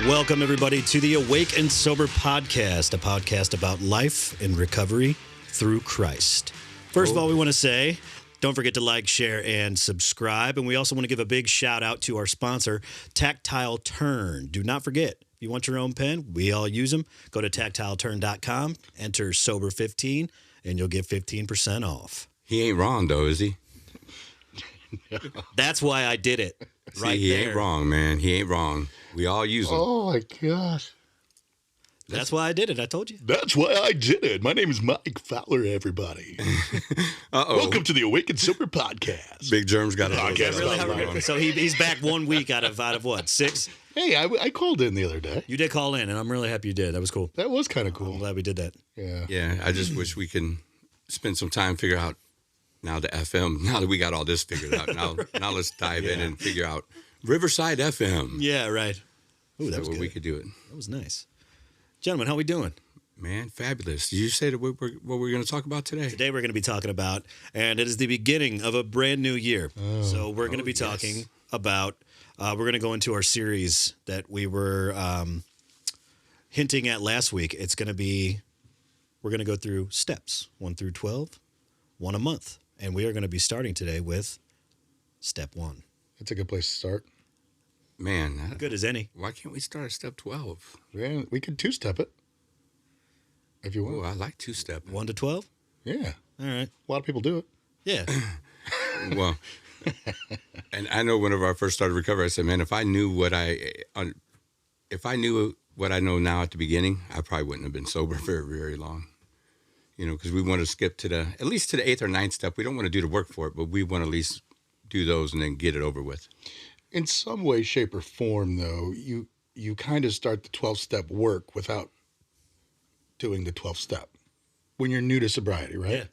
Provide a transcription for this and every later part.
Welcome, everybody, to the Awake and Sober podcast, a podcast about life and recovery through Christ. First of all, we want to say, don't forget to like, share, and subscribe. And we also want to give a big shout out to our sponsor, Tactile Turn. Do not forget, if you want your own pen, we all use them. Go to tactileturn.com, enter Sober15, and you'll get 15% off. He ain't wrong, though, is he? That's why I did it. Right he there. ain't wrong, man. He ain't wrong. We all use them. Oh, my gosh. That's why I did it. I told you. That's why I did it. My name is Mike Fowler, everybody. Uh-oh. Welcome to the Awake and Sober podcast. Big Germ's got a Podcast. Really? How we're gonna- so he's back 1 week out of what, 6? Hey, I called in the other day. You did call in, and I'm really happy you did. That was cool. That was kind of I'm cool. glad we did that. Yeah. Yeah, I just wish we can spend some time figure out now the FM. Now that we got all this figured out, now let's dive in and figure out Riverside FM. Yeah, right. Ooh, that was where good. we could do it. That was nice. Gentlemen, how we doing? Man, fabulous. Did you say that what we're going to talk about today? Today we're going to be talking about, and it is the beginning of a brand new year. So we're going to be talking about, we're going to go into our series that we were hinting at last week. It's going to be, we're going to go through steps 1 through 12, one a month. And we are going to be starting today with step 1. That's a good place to start. Man, Good as any. why can't we start at step 12? Yeah, we could two-step it if you Oh, want. I like two-step. 1 to 12? Yeah. All right. A lot of people do it. Yeah. Well, and I know whenever I first started recovery, I said, man, if I knew what I know now at the beginning, I probably wouldn't have been sober very, very long. You know, because we want to skip to at least to the 8th or 9th step. We don't want to do the work for it, but we want to at least do those and then get it over with. In some way, shape, or form, though, you kind of start the 12-step work without doing the 12th step when you're new to sobriety, right? Yeah.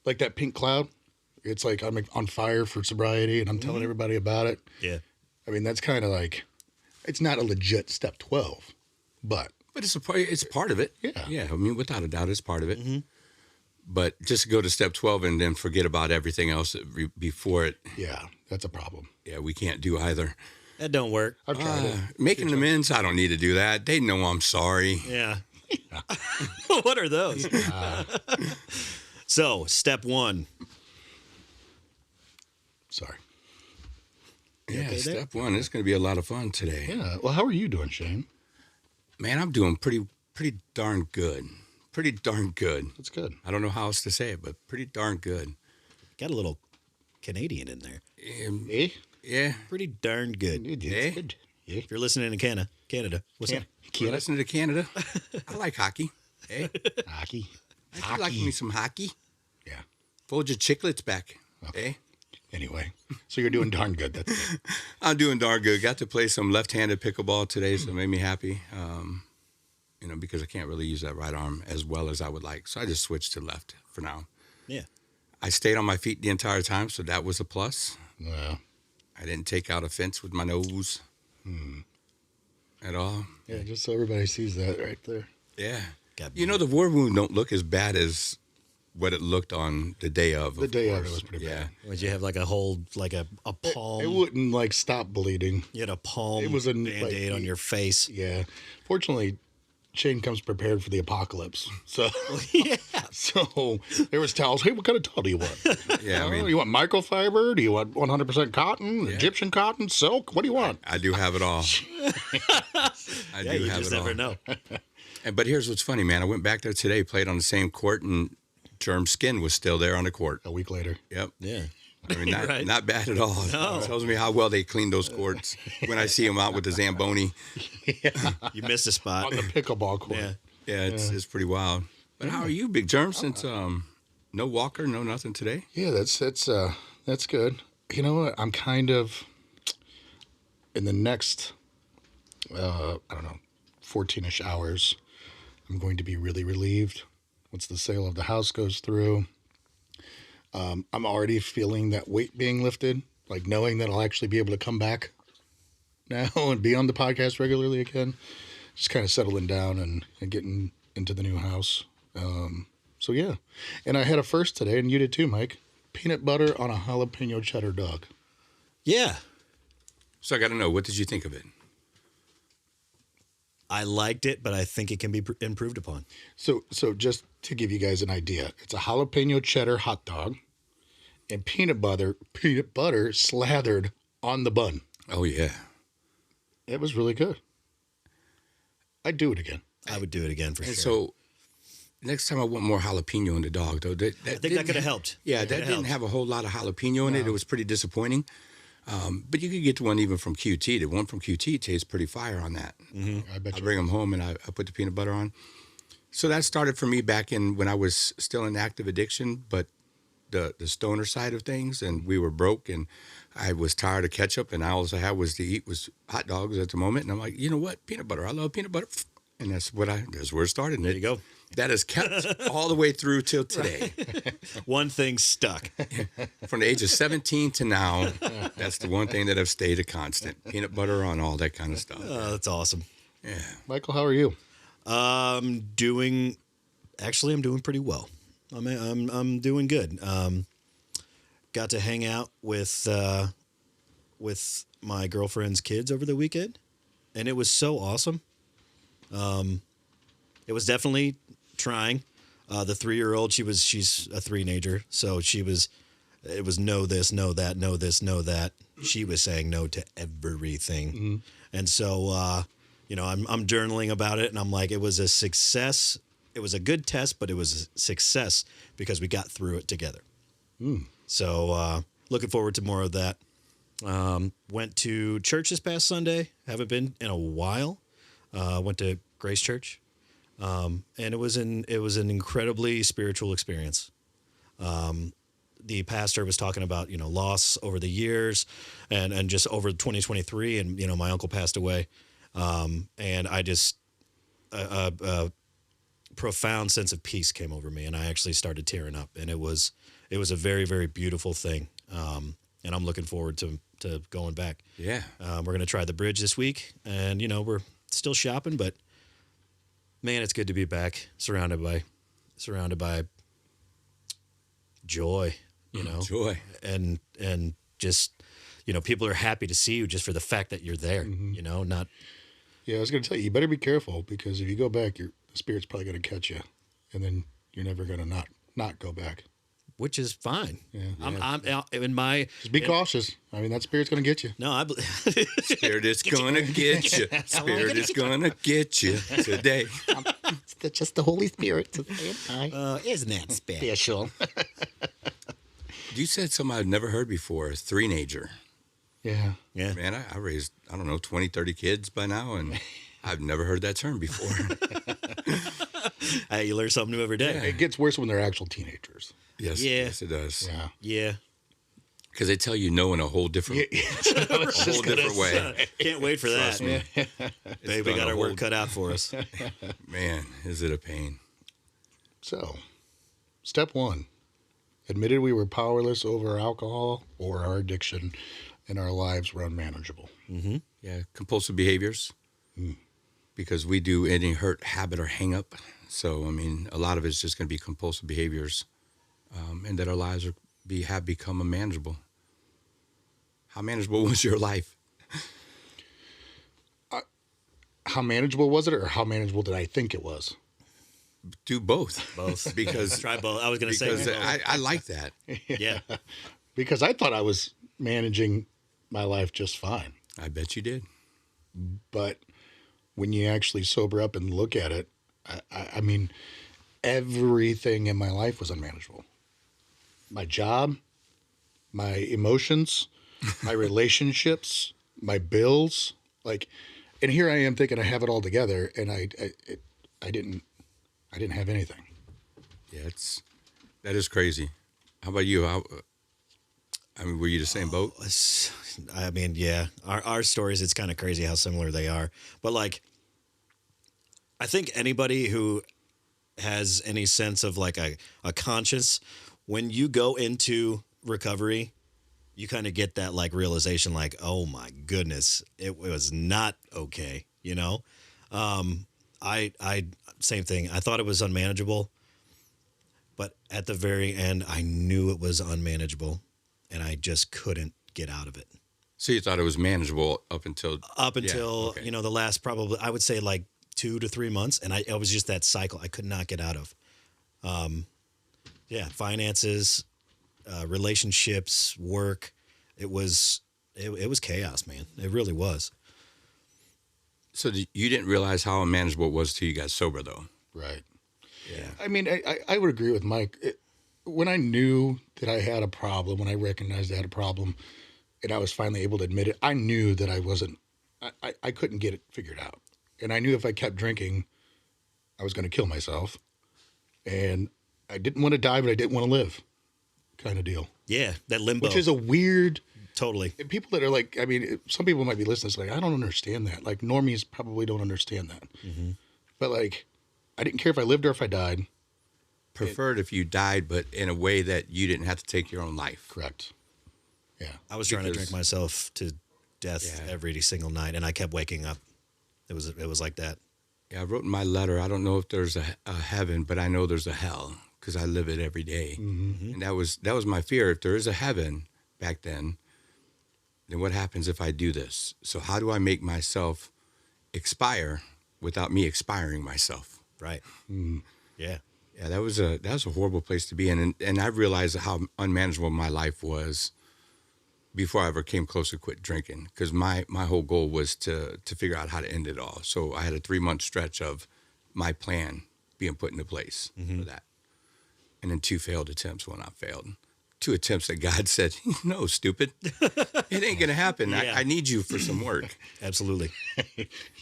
Like that pink cloud. It's like I'm on fire for sobriety, and I'm telling everybody about it. Yeah. I mean, that's kind of like, it's not a legit step 12, but. But it's part of it. Yeah. Yeah. I mean, without a doubt, it's part of it. But just go to step 12 and then forget about everything else before it. Yeah, that's a problem. Yeah, we can't do either. That don't work. I've tried it. Making amends, I don't need to do that. They know I'm sorry. Yeah. What are those? So, step 1. Sorry. Yeah, okay there? step 1. It's going to be a lot of fun today. Yeah. Well, how are you doing, Shane? Man, I'm doing pretty darn good. Pretty darn good. That's good. I don't know how else to say it, but pretty darn good. Got a little Canadian in there. Eh? Yeah. Pretty darn good. It's Eh? good. Yeah. If you're listening in Canada, what's up? We're listening to Canada. I like hockey. Hey, Hockey. I like me some hockey. Yeah. Fold your chiclets back. Hey. Anyway, so you're doing darn good. That's good. I'm doing darn good. Got to play some left-handed pickleball today, so it made me happy. You know, because I can't really use that right arm as well as I would like. So I just switched to left for now. Yeah. I stayed on my feet the entire time, so that was a plus. Well, I didn't take out a fence with my nose at all. yeah, just so everybody sees that right there. Yeah. Got You know, the war wound don't look as bad as what it looked on the day of. The day of it course. was pretty Yeah. bad. Would you have like a whole, like a palm? It wouldn't like stop bleeding. You had a palm It was a, Band-Aid on your face. Yeah. Fortunately, Shane comes prepared for the apocalypse. So, Yeah. so there was towels. Hey, what kind of towel do you want? Yeah, I mean, you want microfiber? Do you want 100% cotton? Egyptian cotton? Silk? What do you want? I do have it all. I Yeah, do you have just it all. never know. But here's what's funny, man. I went back there today, played on the same court, and Germ's skin was still there on the court. A week later. Yep. Yeah. I mean, not, Right. not bad at all. No. It tells me how well they cleaned those courts when I see them out with the Zamboni. You missed a spot. On the pickleball court. Yeah. Yeah, it's pretty wild. But how are you, Big Germ, since no walker, no nothing today? Yeah, that's good. You know what? I'm kind of in the next, I don't know, 14-ish hours. I'm going to be really relieved once the sale of the house goes through. I'm already feeling that weight being lifted, like knowing that I'll actually be able to come back now and be on the podcast regularly again. Just kind of settling down and getting into the new house. So yeah, and I had a first today, and you did too, Mike. Peanut butter on a jalapeno cheddar dog. Yeah. So I got to know, what did you think of it? I liked it, but I think it can be improved upon. So just to give you guys an idea, it's a jalapeno cheddar hot dog and peanut butter slathered on the bun. Oh yeah. It was really good. I'd do it again. I would do it again for And sure. so next time I want more jalapeno in the dog, though. I think that could have helped. Yeah, That that could've didn't helped. have a whole lot of jalapeno in it. It was pretty disappointing. But you could get one even from QT. The one from QT tastes pretty fire on that. I bet I you. bring them home and I put the peanut butter on. So that started for me back in when I was still in active addiction, but the stoner side of things, and we were broke, and I was tired of ketchup, and all I had was to eat was hot dogs at the moment. And I'm like, you know what, peanut butter. I love peanut butter, and that's where it started. And There you go. That has kept all the way through till today. One thing stuck. From the age of 17 to now, that's the one thing that have stayed a constant. Peanut butter on all that kind of stuff. Oh, that's awesome. Yeah. Michael, how are you? I'm doing pretty well. I'm doing good. Got to hang out with my girlfriend's kids over the weekend, and it was so awesome. It was definitely trying. The 3-year-old, she's a three-nager, so it was no this, no that, no this, no that. She was saying no to everything. And so, I'm journaling about it, and I'm like, it was a success. It was a good test, but it was a success because we got through it together. So looking forward to more of that. Went to church this past Sunday. Haven't been in a while. Went to Grace Church. And it was an incredibly spiritual experience. The pastor was talking about, loss over the years and just over 2023. And, my uncle passed away. And I just, a profound sense of peace came over me, and I actually started tearing up, and it was a very, very beautiful thing. And I'm looking forward to going back. Yeah. We're going to try the bridge this week, and, we're still shopping, but man, it's good to be back surrounded by joy, Joy. and just, people are happy to see you just for the fact that you're there, not. Yeah, I was going to tell you, you better be careful because if you go back, the spirit's probably going to catch you, and then you're never going to not go back. Which is fine. Yeah. I'm in my. Just be cautious. I mean, that spirit's going to get you. No, I. Spirit is gonna get you. Spirit is gonna get you today. It's just the Holy Spirit. Isn't that Special. You said something I've never heard before. A three-nager. Yeah. Yeah. Man, I raised, 20, 30 kids by now, and I've never heard that term before. Hey, you learn something new every day. It gets worse when they're actual teenagers. Yes, Yeah. yes, it does. Yeah. Yeah. Because they tell you no in a whole different, a whole different way. Can't wait for that. Trust me. Babe, we done got a our work whole- cut out for us. Man, is it a pain? So, step 1. Admitted we were powerless over alcohol or our addiction, and our lives were unmanageable. Yeah, compulsive behaviors. Because we do any hurt, habit, or hang up. So, a lot of it's just going to be compulsive behaviors, and that our lives have become unmanageable. How manageable was your life? How manageable was it, or how manageable did I think it was? Do both. Both. Because Try both. I was going to say because both. I like that. Yeah. Because I thought I was managing my life just fine. I bet you did. But when you actually sober up and look at it, I mean, everything in my life was unmanageable. My job, my emotions, my relationships, my bills, and here I am thinking I have it all together, and I didn't have anything. Yeah, that is crazy. How about you? Were you the same boat? Yeah. Our stories, it's kind of crazy how similar they are. But I think anybody who has any sense of a conscience, when you go into recovery, you kind of get that realization oh my goodness, it was not okay. I same thing. I thought it was unmanageable, but at the very end, I knew it was unmanageable, and I just couldn't get out of it. So you thought it was manageable up until The last, probably, I would say 2 to 3 months, and it was just that cycle I could not get out of. Finances, relationships, work. It was chaos, man. It really was. So you didn't realize how unmanageable it was till you got sober, though. Right. Yeah. I mean, I would agree with Mike. When I knew that I had a problem, when I recognized I had a problem, and I was finally able to admit it, I knew that I couldn't get it figured out. And I knew if I kept drinking, I was going to kill myself. And I didn't want to die, but I didn't want to live, kind of deal. Yeah, that limbo. Which is a weird... Totally. People that are like, I mean, some people might be listening, it's like, I don't understand that. Like, normies probably don't understand that. Mm-hmm. But, like, I didn't care if I lived or if I died. Preferred if you died, but in a way that you didn't have to take your own life. Correct. Yeah. I was trying to drink myself to death every single night, and I kept waking up. It was like that. Yeah, I wrote in my letter, I don't know if there's a heaven, but I know there's a hell because I live it every day. Mm-hmm. And that was my fear. If there is a heaven back then what happens if I do this? So how do I make myself expire without me expiring myself? Right. Mm. Yeah. Yeah, that was a horrible place to be in. And I realized how unmanageable my life was before I ever came close to quit drinking, because my whole goal was to figure out how to end it all. So I had a 3-month stretch of my plan being put into place for that. And then 2 failed attempts. Well, not failed. 2 attempts that God said, no, stupid. It ain't going to happen. Yeah. I need you for some work. Absolutely.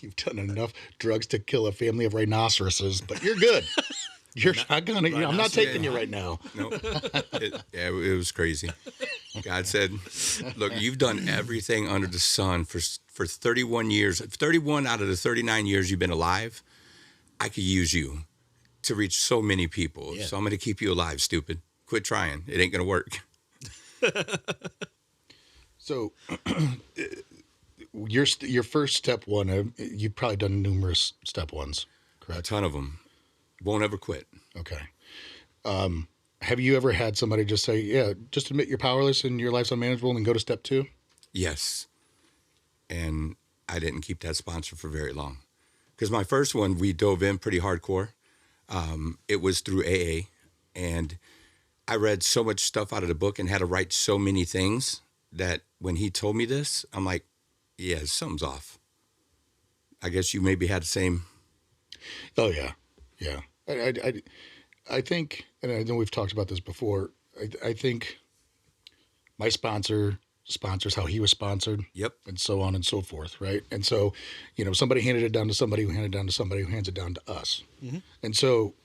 You've done enough drugs to kill a family of rhinoceroses, but you're good. You're not gonna. I'm not taking you right now. No, it was crazy. God said, "Look, you've done everything under the sun for 31 years. 31 out of the 39 years you've been alive, I could use you to reach so many people. Yeah. So I'm going to keep you alive, stupid. Quit trying. It ain't going to work." So, your first step one, you've probably done numerous step ones, correct? A ton of them. Won't ever quit. Okay. Have you ever had somebody just say, yeah, just admit you're powerless and your life's unmanageable and go to step 2? Yes. And I didn't keep that sponsor for very long. Because my first one, we dove in pretty hardcore. It was through AA. And I read so much stuff out of the book and had to write so many things that when he told me this, I'm like, yeah, something's off. I guess you maybe had the same. Oh, yeah. Yeah. I think, and I know we've talked about this before, I think my sponsor sponsors how he was sponsored. Yep. And so on and so forth, right? And so, somebody handed it down to somebody who handed it down to somebody who hands it down to us. Mm-hmm. And so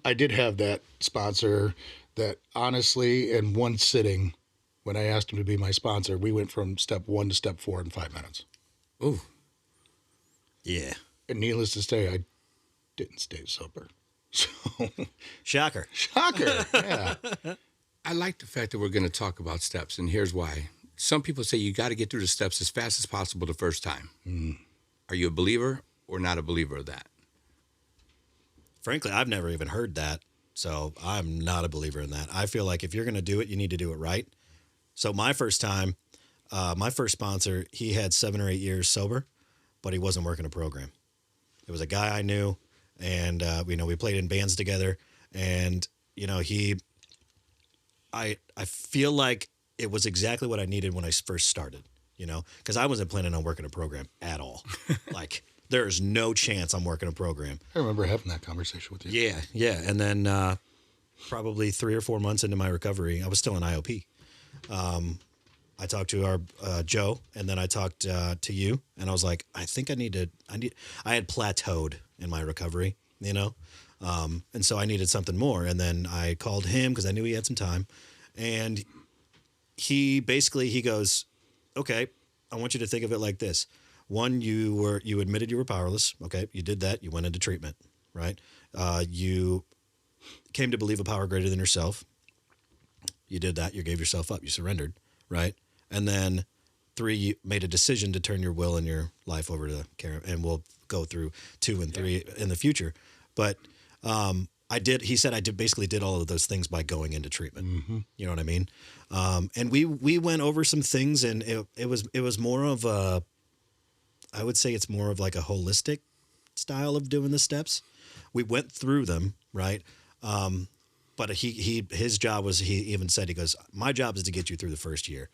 I did have that sponsor that honestly, in one sitting, when I asked him to be my sponsor, we went from step 1 to step 4 in 5 minutes. Ooh. Yeah. And needless to say, I didn't stay sober. So Shocker. Yeah. I like the fact that we're going to talk about steps, and here's why. Some people say you got to get through the steps as fast as possible the first time. Mm. Are you a believer or not a believer of that? Frankly, I've never even heard that, so I'm not a believer in that. I feel like if you're going to do it, you need to do it right. So my first time, my first sponsor, he had 7 or 8 years sober, but he wasn't working a program. It was a guy I knew, and we played in bands together, and I feel like it was exactly what I needed when I first started, because I wasn't planning on working a program at all. Like, there's no chance I'm working a program. I remember having that conversation with you. Yeah. And then probably 3 or 4 months into my recovery, I was still in IOP. I talked to our Joe, and then I talked to you, and I was like, I think I had plateaued in my recovery, and so I needed something more. And then I called him because I knew he had some time, and he goes, okay, I want you to think of it like this. 1, you admitted you were powerless. Okay, you did that. You went into treatment, right? You came to believe a power greater than yourself. You did that. You gave yourself up. You surrendered, right? And then 3, you made a decision to turn your will and your life over to care. And we'll go through 2 and 3 in the future. But he said I basically did all of those things by going into treatment. Mm-hmm. You know what I mean? And we went over some things, and it was more of I would say it's more of like a holistic style of doing the steps. We went through them, right? But his job was, he even said, he goes, my job is to get you through the first year.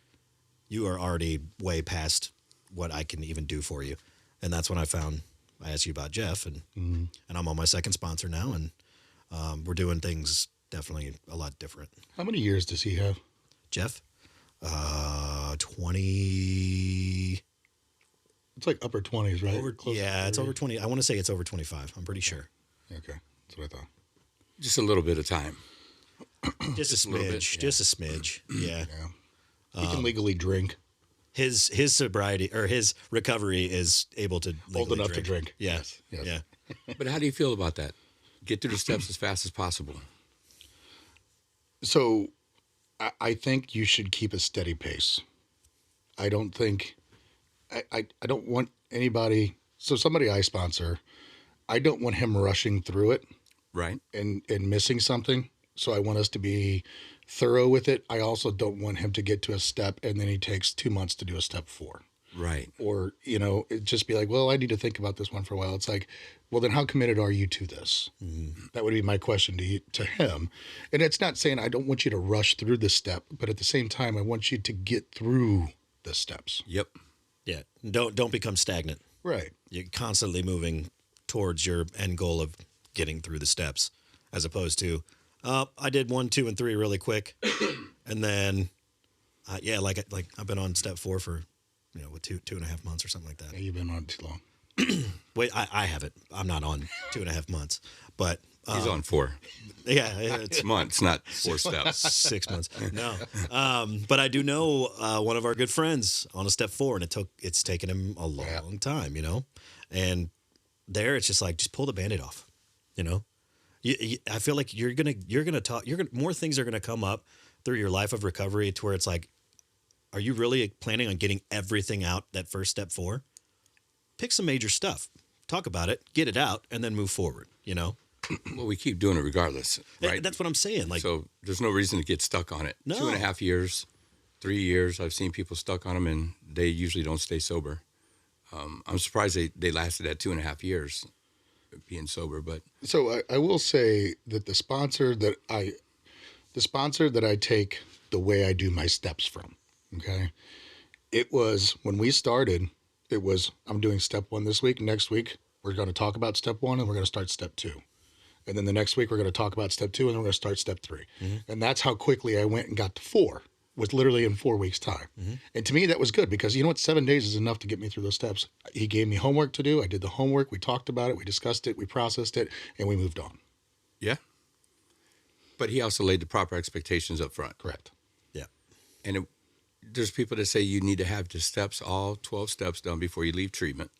You are already way past what I can even do for you. And that's when I asked you about Jeff, and I'm on my second sponsor now, and we're doing things definitely a lot different. How many years does he have? Jeff? 20. It's like upper 20s, right? It's over 20. I want to say it's over 25. I'm pretty sure. Okay, that's what I thought. Just a little bit of time. Just a smidge. Just a smidge. Yeah. He can legally drink. His sobriety or his recovery is able to Old enough to drink. Yes. Yes. Yeah. But how do you feel about that? Get through the steps as fast as possible. So I think you should keep a steady pace. I don't think, I don't want anybody, so somebody I sponsor, I don't want him rushing through it. Right. And missing something. So I want us to be thorough with it. I also don't want him to get to a step and then he takes 2 months to do a step 4. Right. Or, it just be like, well, I need to think about this one for a while. It's like, well, then how committed are you to this? Mm-hmm. That would be my question to him. And it's not saying I don't want you to rush through this step, but at the same time, I want you to get through the steps. Yep. Yeah. Don't become stagnant. Right. You're constantly moving towards your end goal of getting through the steps, as opposed to, I did 1, 2, and 3 really quick, and then, like I've been on step 4 for, with 2.5 months or something like that. Yeah, you've been on too long. Wait, I haven't. I'm not on 2.5 months, but he's on 4. Yeah, it's months, not 4 steps. 6 months. No, but I do know one of our good friends on a step 4, and it's taken him a long time, and there it's just like just pull the Band-Aid off, I feel like you're gonna talk. More things are gonna come up through your life of recovery to where it's like, are you really planning on getting everything out that first step 4? Pick some major stuff, talk about it, get it out, and then move forward. Well, we keep doing it regardless, right? That's what I'm saying. Like, so there's no reason to get stuck on it. No. 2.5 years, 3 years. I've seen people stuck on them, and they usually don't stay sober. I'm surprised they lasted that 2.5 years being sober. But so I will say that the sponsor that I take the way I do my steps from, okay, it was when we started. It was, I'm doing step 1 this week. Next week, we're going to talk about step 1 and we're going to start step 2. And then the next week, we're going to talk about step 2 and then we're going to start step 3. Mm-hmm. And that's how quickly I went and got to 4, was literally in 4 weeks' time. Mm-hmm. And to me, that was good because 7 days is enough to get me through those steps. He gave me homework to do. I did the homework. We talked about it. We discussed it. We processed it. And we moved on. Yeah. But he also laid the proper expectations up front. Correct. Yeah. And there's people that say you need to have the steps, all 12 steps done before you leave treatment.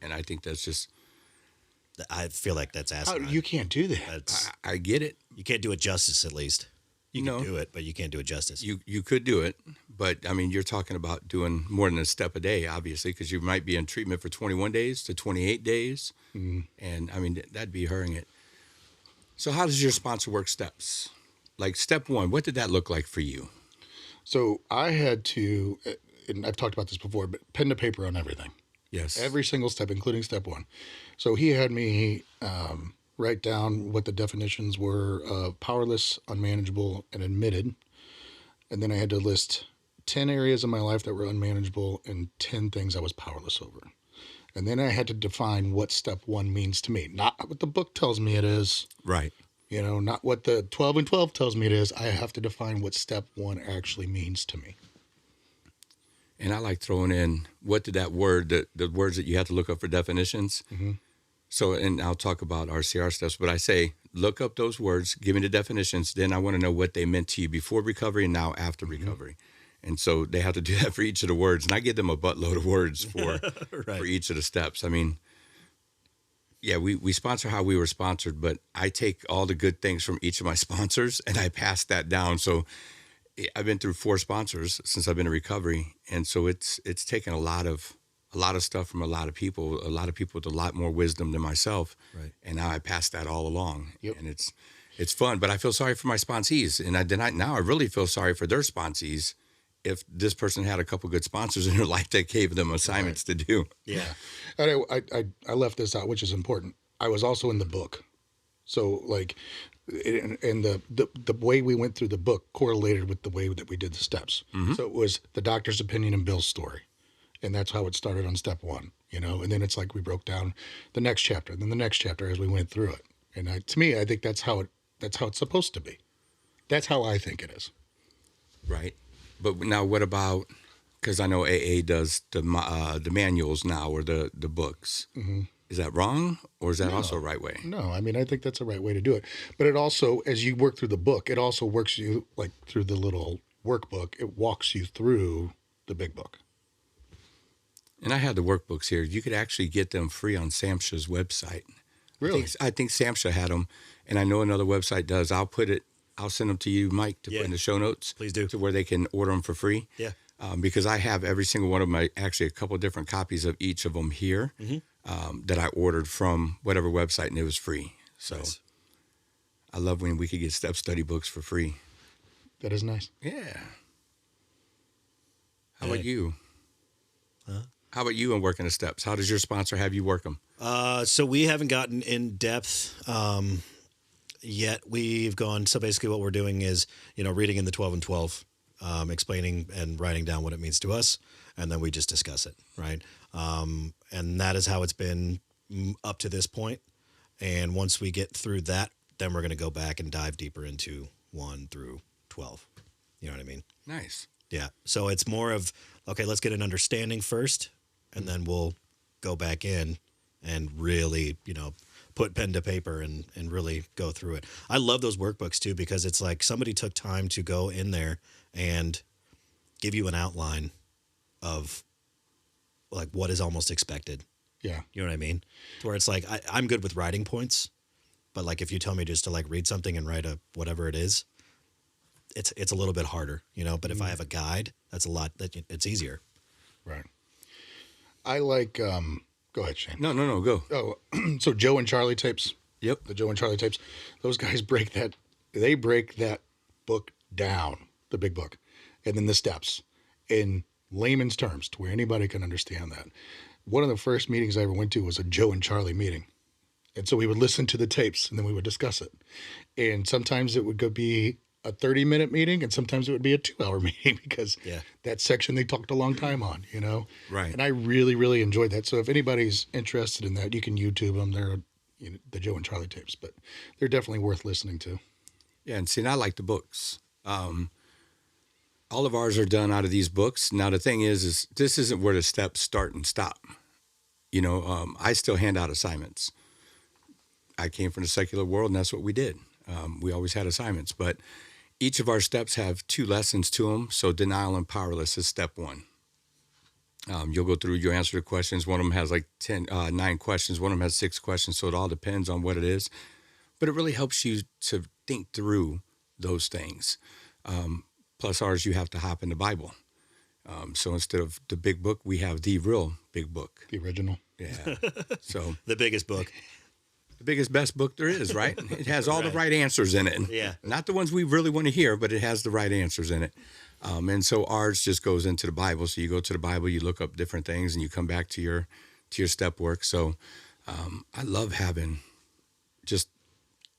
And I think that's just... I feel like that's asinine. You can't do that. I get it. You can't do it justice, at least. You can do it, but you can't do it justice. You could do it, but, you're talking about doing more than a step a day, obviously, because you might be in treatment for 21 days to 28 days. Mm-hmm. And, that'd be hurrying it. So how does your sponsor work steps? Like step 1, what did that look like for you? So I had to, and I've talked about this before, but pen to paper on everything. Yes. Every single step, including step 1. So he had me write down what the definitions were of powerless, unmanageable, and admitted. And then I had to list 10 areas of my life that were unmanageable and 10 things I was powerless over. And then I had to define what step 1 means to me. Not what the book tells me it is. Right. Not what the 12 and 12 tells me it is. I have to define what step 1 actually means to me. And I like throwing in, what did that word, the words that you have to look up for definitions. Mm-hmm. So, and I'll talk about RCR steps, but I say, look up those words, give me the definitions. Then I want to know what they meant to you before recovery and now after recovery. And so they have to do that for each of the words. And I give them a buttload of words for each of the steps. We sponsor how we were sponsored, but I take all the good things from each of my sponsors and I pass that down. So I've been through 4 sponsors since I've been in recovery. And so it's taken a lot of stuff from a lot of people with a lot more wisdom than myself. Right. And now I pass that all along. Yep. And it's fun, but I feel sorry for my sponsees. And now I really feel sorry for their sponsees if this person had a couple good sponsors in their life that gave them assignments to do. Yeah. And I left this out, which is important. I was also in the book. So like, and the way we went through the book correlated with the way that we did the steps. So it was the doctor's opinion and Bill's story. And that's how it started on step 1, and then it's like we broke down the next chapter, then the next chapter as we went through it. And to me, I think that's how it's supposed to be. That's how I think it is. Right. But now what about, because I know AA does the manuals now or the books. Mm-hmm. Is that wrong or is that also a right way? No, I mean, I think that's the right way to do it. But it also, as you work through the book, it also works you like through the little workbook. It walks you through the big book. And I had the workbooks here. You could actually get them free on SAMHSA's website. Really? I think SAMHSA had them, and I know another website does. I'll send them to you, Mike, to put in the show notes. Please do. To where they can order them for free. Yeah. Because I have every single one of them, actually a couple of different copies of each of them here that I ordered from whatever website, and it was free. So nice. I love when we could get step study books for free. That is nice. Yeah. How about you? Huh? How about you in working the steps? How does your sponsor have you work them? So we haven't gotten in depth yet. We've gone. So basically, what we're doing is, reading in the 12 and 12, explaining and writing down what it means to us, and then we just discuss it, right? And that is how it's been up to this point. And once we get through that, then we're going to go back and dive deeper into 1 through 12. You know what I mean? Nice. Yeah. So it's more of, okay, let's get an understanding first, and then we'll go back in and really, put pen to paper and really go through it. I love those workbooks too, because it's like somebody took time to go in there and give you an outline of like what is almost expected. Yeah. You know what I mean? To where it's like, I'm good with writing points, but like if you tell me just to like read something and write whatever it is, it's a little bit harder, but if I have a guide, it's it's easier. Right. I like, go ahead, Shane. No, go. Oh, so Joe and Charlie tapes. Yep. The Joe and Charlie tapes. Those guys break that book down, the big book, and then the steps in layman's terms to where anybody can understand that. One of the first meetings I ever went to was a Joe and Charlie meeting. And so we would listen to the tapes and then we would discuss it. And sometimes it would be a 30-minute meeting, and sometimes it would be a 2-hour meeting because that section they talked a long time on, Right. And I really, really enjoyed that. So if anybody's interested in that, you can YouTube them. They're the Joe and Charlie tapes, but they're definitely worth listening to. Yeah, and see, and I like the books. All of ours are done out of these books. Now, the thing is this isn't where the steps start and stop. I still hand out assignments. I came from the secular world, and that's what we did. We always had assignments, but each of our steps have 2 lessons to them. So denial and powerless is step 1. You'll go through, you answer the questions. One of them has like 9 questions. One of them has 6 questions. So it all depends on what it is. But it really helps you to think through those things. Plus ours, you have to hop in the Bible. So instead of the big book, we have the real big book. The original. Yeah. So the biggest book. The biggest, best book there is, right? It has all the right answers in it. Yeah. Not the ones we really want to hear, but it has the right answers in it. And so ours just goes into the Bible. So you go to the Bible, you look up different things, and you come back to your step work. So I love having just,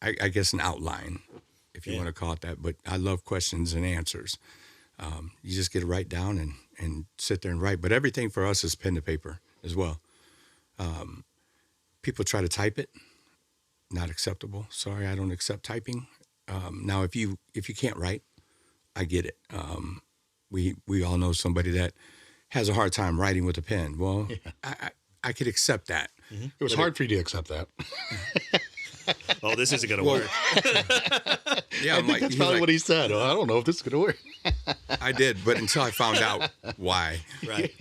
I guess, an outline, if you want to call it that. But I love questions and answers. You just get to write down and sit there and write. But everything for us is pen to paper as well. People try to type it. Not acceptable. Sorry, I don't accept typing. Now, if you can't write, I get it. We all know somebody that has a hard time writing with a pen. Well, I could accept that. Mm-hmm. It was hard for you to accept that. Oh, this isn't going to work. Yeah, I think that's probably what he said. Oh, I don't know if this is going to work. I did, but until I found out why. Right.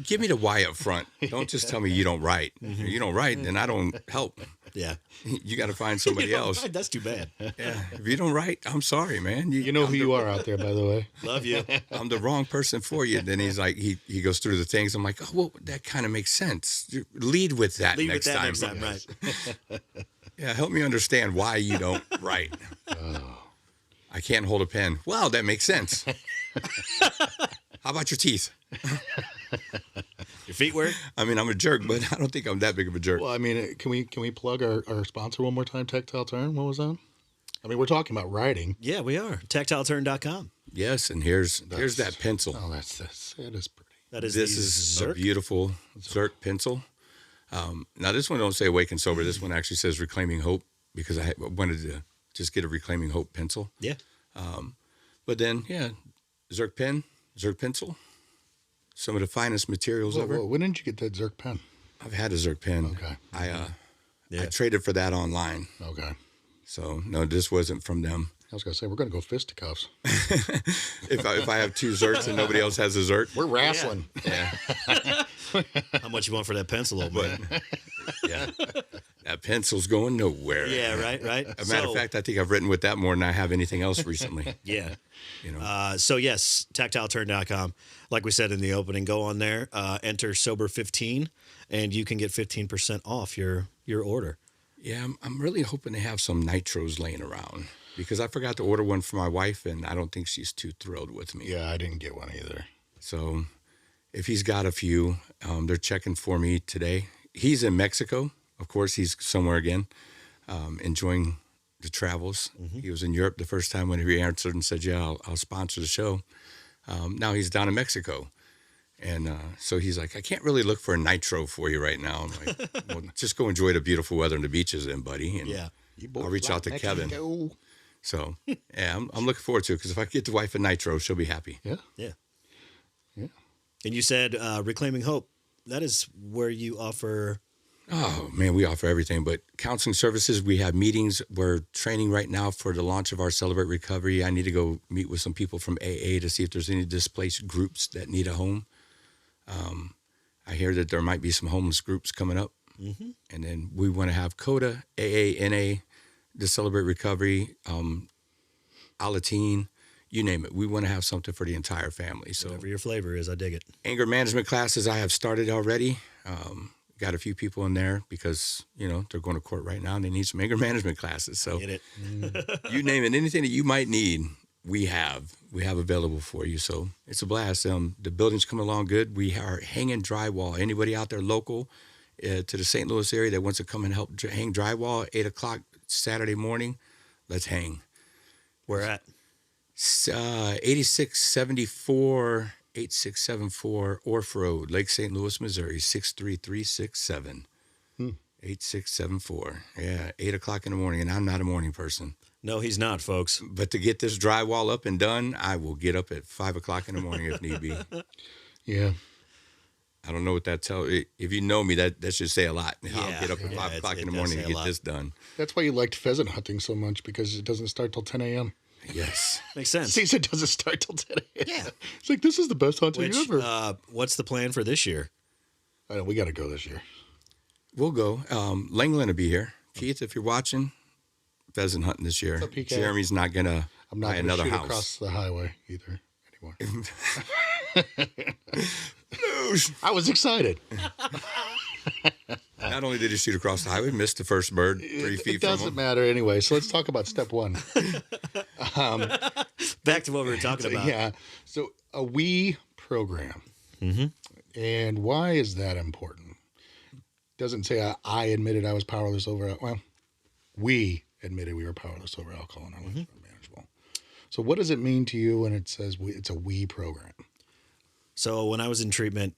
Give me the why up front. Don't just tell me you don't write. If you don't write, then I don't help. Yeah. You got to find somebody else. That's too bad. Yeah. If you don't write, I'm sorry, man. You know who you are out there, by the way. Love you. I'm the wrong person for you. Then he's like, he goes through the things. I'm like, oh, well, that kind of makes sense. Lead with that next time. Right. Yeah, help me understand why you don't write. I can't hold a pen. Wow, that makes sense. How about your teeth? Your feet work? I mean, I'm a jerk, but I don't think I'm that big of a jerk. Well, I mean, can we plug our sponsor one more time? Tactile Turn. What was that? I mean, we're talking about writing. Yeah, we are. TactileTurn.com. Yes, and here's that pencil. Oh, that is pretty. That is This the is Zerk. a beautiful Zerk pencil. Now, this one don't say Awake and Sober. This one actually says Reclaiming Hope, because I wanted to just get a Reclaiming Hope pencil. Yeah. But then, yeah, Zerk pen, Zerk pencil, some of the finest materials ever. Whoa, when did you get that Zerk pen? I've had a Zerk pen. Okay. I traded for that online. Okay. So, no, this wasn't from them. I was going to say, we're going to go fisticuffs. If I have two Zerks and nobody else has a Zerk. We're wrestling. Yeah. How much you want for that pencil, old man? Yeah. That pencil's going nowhere. Yeah, right. As a matter of fact, I think I've written with that more than I have anything else recently. Yeah. You know. So yes, TactileTurn.com. Like we said in the opening, go on there, enter Sober15, and you can get 15% off your order. Yeah, I'm really hoping to have some nitros laying around, because I forgot to order one for my wife, and I don't think she's too thrilled with me. Yeah, I didn't get one either. So if he's got a few, they're checking for me today. He's in Mexico. Of course, he's somewhere again, enjoying the travels. Mm-hmm. He was in Europe the first time when he answered and said, yeah, I'll sponsor the show. Now he's down in Mexico. And so he's like, I can't really look for a nitro for you right now. I'm like, well, just go enjoy the beautiful weather and the beaches then, buddy. And yeah. I'll reach out to Mexico. Kevin. So, yeah, I'm looking forward to it, because if I get the wife a nitro, she'll be happy. Yeah. Yeah. Yeah. And you said Reclaiming Hope. That is where you offer... Oh, man, we offer everything. But counseling services, we have meetings. We're training right now for the launch of our Celebrate Recovery. I need to go meet with some people from AA to see if there's any displaced groups that need a home. I hear that there might be some homeless groups coming up. Mm-hmm. And then we want to have CODA, AA, NA, the Celebrate Recovery, Alateen, you name it. We want to have something for the entire family. So Whatever your flavor is, I dig it. anger management classes I have started already. Got a few people in there because, they're going to court right now and they need some anger management classes. So Get it. you name it, anything that you might need, we have available for you. So it's a blast. The building's coming along good. We are hanging drywall. Anybody out there local to the St. Louis area that wants to come and help hang drywall at 8:00 Saturday morning, let's hang. Where at? 8674 Orf Road, Lake St. Louis, Missouri, 63367. 8674. Yeah, 8:00 in the morning, and I'm not a morning person. No, he's not, folks. But to get this drywall up and done, I will get up at 5:00 in the morning if need be. Yeah. I don't know what that tells. If you know me, that should say a lot. Yeah, I'll get up at 5:00 in the morning to get this done. That's why you liked pheasant hunting so much, because it doesn't start till 10 a.m. Yes. Makes sense. Season doesn't start till 10 a.m. Yeah. It's like, this is the best hunting Which, ever. what's the plan for this year? I know, we got to go this year. We'll go. Langland will be here. Keith, if you're watching, pheasant hunting this year. What's up, PK? Jeremy's not going to I'm not buy going to another shoot house. across the highway either anymore. No. I was excited. Not only did he shoot across the highway, missed the first bird 3 feet It from doesn't him. matter anyway. So let's talk about step one. Back to what we were talking about. Yeah. So a we program. Mm-hmm. And why is that important? Doesn't say I admitted I was powerless over. Well, we admitted we were powerless over alcohol and our lives were unmanageable. So what does it mean to you when it says it's a we program? So when I was in treatment,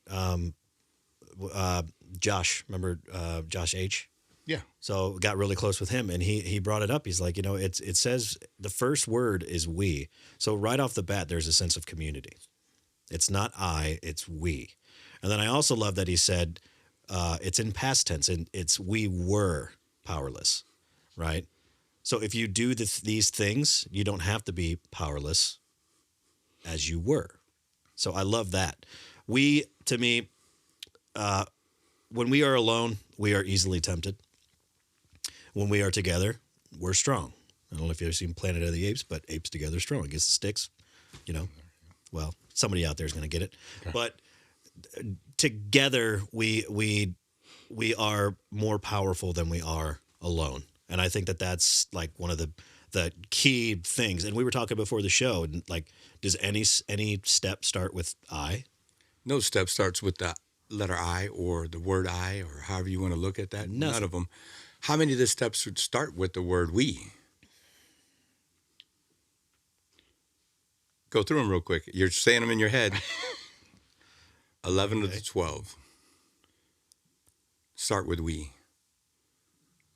Josh, remember Josh H? Yeah. So got really close with him, and he brought it up. He's like, it says the first word is we. So right off the bat, there's a sense of community. It's not I, it's we. And then I also love that he said it's in past tense, and it's we were powerless, right? So if you do these things, you don't have to be powerless as you were. So I love that. We, to me, when we are alone, we are easily tempted. When we are together, we're strong. I don't know if you've ever seen Planet of the Apes, but apes together strong against the sticks. Well, somebody out there is going to get it. Okay. But together, we are more powerful than we are alone. And I think that that's like one of the the key things. And we were talking before the show, and like, does any step start with I? No step starts with the letter I or the word I or however you want to look at that. Nothing. None of them. How many of the steps would start with the word we? Go through them real quick. You're saying them in your head. 11 of the 12 start with we.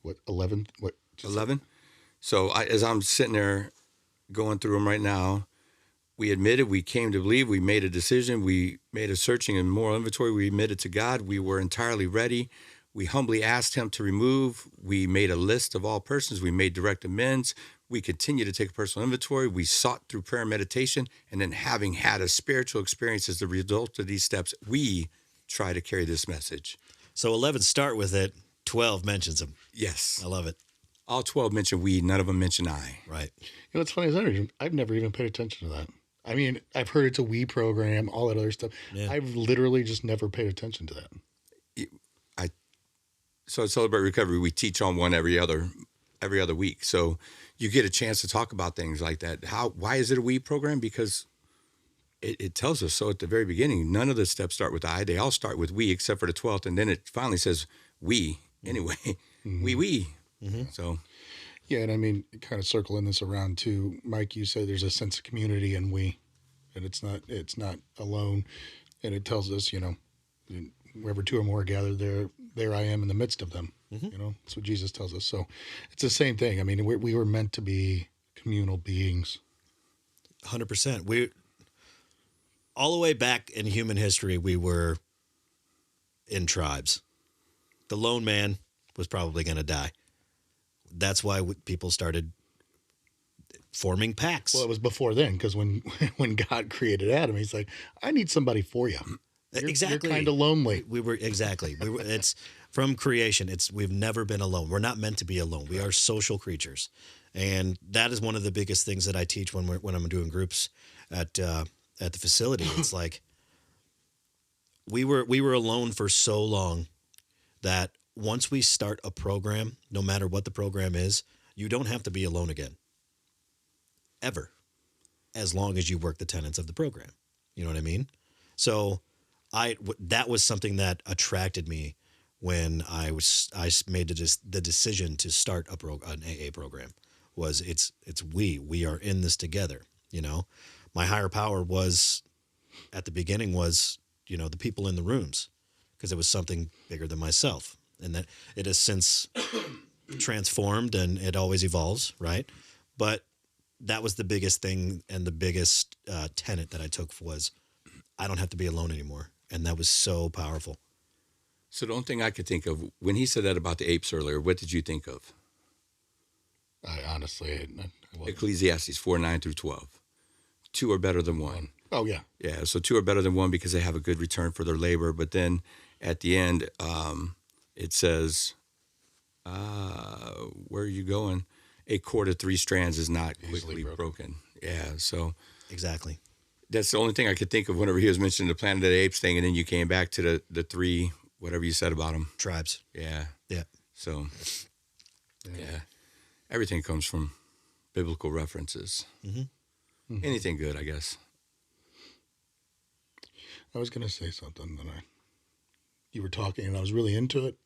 What, 11? What? 11? So as I'm sitting there going through them right now, we admitted, we came to believe, we made a decision, we made a searching and moral inventory, we admitted to God, we were entirely ready, we humbly asked him to remove, we made a list of all persons, we made direct amends, we continue to take a personal inventory, we sought through prayer and meditation, and then having had a spiritual experience as the result of these steps, we try to carry this message. So 11 start with it, 12 mentions them. Yes. I love it. All 12 mention we, none of them mention I. Right. You know, what's funny is I've never even paid attention to that. I mean, I've heard it's a we program, all that other stuff. Yeah. I've literally just never paid attention to that. So at Celebrate Recovery, we teach on one every other week. So you get a chance to talk about things like that. Why is it a we program? Because it tells us so at the very beginning. None of the steps start with I. They all start with we, except for the 12th. And then it finally says we anyway. Mm-hmm. We. Mm-hmm. So. Yeah, and I mean, kind of circling this around too, Mike, you said there's a sense of community and we, and it's not alone. And it tells us, you know, wherever two or more are gathered, there I am in the midst of them. Mm-hmm. You know, that's what Jesus tells us. So it's the same thing. I mean, we were meant to be communal beings. 100%. We, all the way back in human history, we were in tribes. The lone man was probably going to die. That's why people started forming packs. Well, it was before then, because when God created Adam, he's like, I need somebody for you. Exactly. You're kind of lonely. We were it's from creation. We've never been alone. We're not meant to be alone. We are social creatures. And that is one of the biggest things that I teach when I'm doing groups at the facility. It's like we were alone for so long that once we start a program, no matter what the program is, you don't have to be alone again. Ever. As long as you work the tenets of the program. You know what I mean? So that was something that attracted me when I made the decision to start an AA program. Was it's we are in this together. You know, my higher power was at the beginning was, you know, the people in the rooms, because it was something bigger than myself. And that it has since transformed, and it always evolves, right? But that was the biggest thing, and the biggest tenet that I took was I don't have to be alone anymore. And that was so powerful. So the only thing I could think of, when he said that about the apes earlier, what did you think of? I honestly, Ecclesiastes 4:9 through 12. 2 are better than 1. Oh, yeah. Yeah, so 2 are better than 1 because they have a good return for their labor. But then at the end, it says, where are you going? A cord of 3 strands is not quickly broken. Yeah, so. Exactly. That's the only thing I could think of whenever he was mentioning the Planet of the Apes thing, and then you came back to the 3, whatever you said about them. Tribes. Yeah. Yeah. So, yeah. Everything comes from biblical references. Mm-hmm. Mm-hmm. Anything good, I guess. I was going to say something that you were talking, and I was really into it.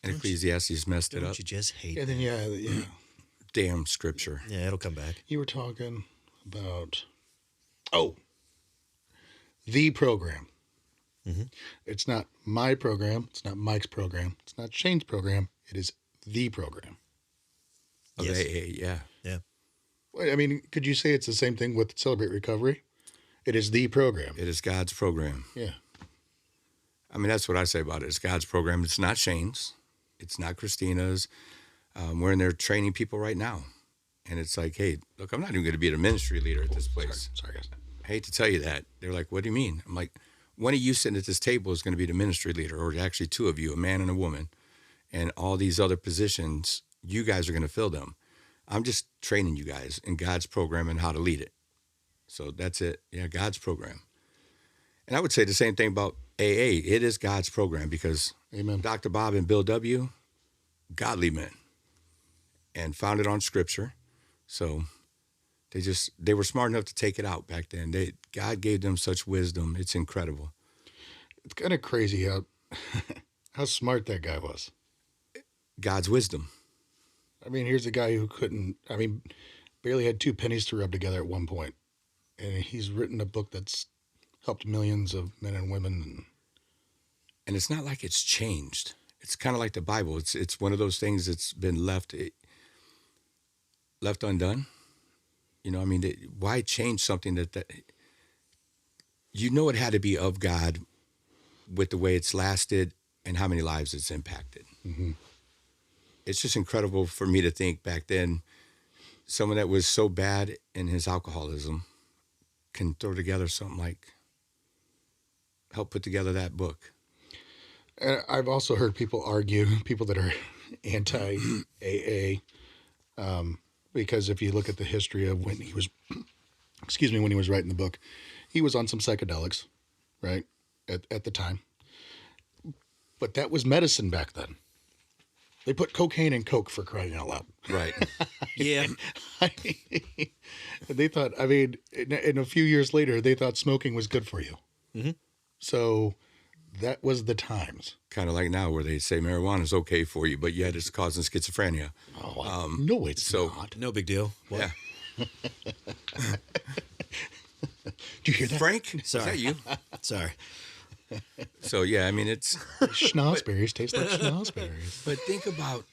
And Ecclesiastes messed it up. Don't you just hate it? Yeah, yeah. Damn scripture. Yeah, it'll come back. You were talking about, the program. Mm-hmm. It's not my program. It's not Mike's program. It's not Shane's program. It is the program. Yes. Yeah. Yeah. I mean, could you say it's the same thing with Celebrate Recovery? It is the program. It is God's program. Yeah. I mean, that's what I say about it. It's God's program. It's not Shane's. It's not Christina's. We're in there training people right now. And it's like, hey, look, I'm not even going to be the ministry leader at this place. Sorry, guys. I hate to tell you that. They're like, what do you mean? I'm like, one of you sitting at this table is going to be the ministry leader, or actually 2 of you, a man and a woman. And all these other positions, you guys are going to fill them. I'm just training you guys in God's program and how to lead it. So that's it. Yeah, God's program. And I would say the same thing about AA. It is God's program because Amen. Dr. Bob and Bill W., godly men. and found it on Scripture. So they were smart enough to take it out back then. God gave them such wisdom. It's incredible. It's kind of crazy how how smart that guy was. God's wisdom. I mean, here's a guy who barely had 2 pennies to rub together at one point, and he's written a book that's helped millions of men and women. And it's not like it's changed. It's kind of like the Bible. It's one of those things that's been left undone. You know, I mean, why change something that you know it had to be of God with the way it's lasted and how many lives it's impacted. Mm-hmm. It's just incredible for me to think back then, someone that was so bad in his alcoholism can throw together something like, help put together that book. And I've also heard people that are anti-AA, because if you look at the history of when he was, when he was writing the book, he was on some psychedelics, right, at the time. But that was medicine back then. They put cocaine in Coke, for crying out loud. Right. Yeah. They thought, I mean, in a few years later, they thought smoking was good for you. Mm-hmm. So that was the times. Kind of like now where they say marijuana is okay for you, but yet it's causing schizophrenia. Oh, no, it's not. No big deal. What? Yeah. Do you hear that? Frank? Sorry. Is that you? Sorry. So, yeah, I mean, it's... Schnozberries taste like schnozberries. But think about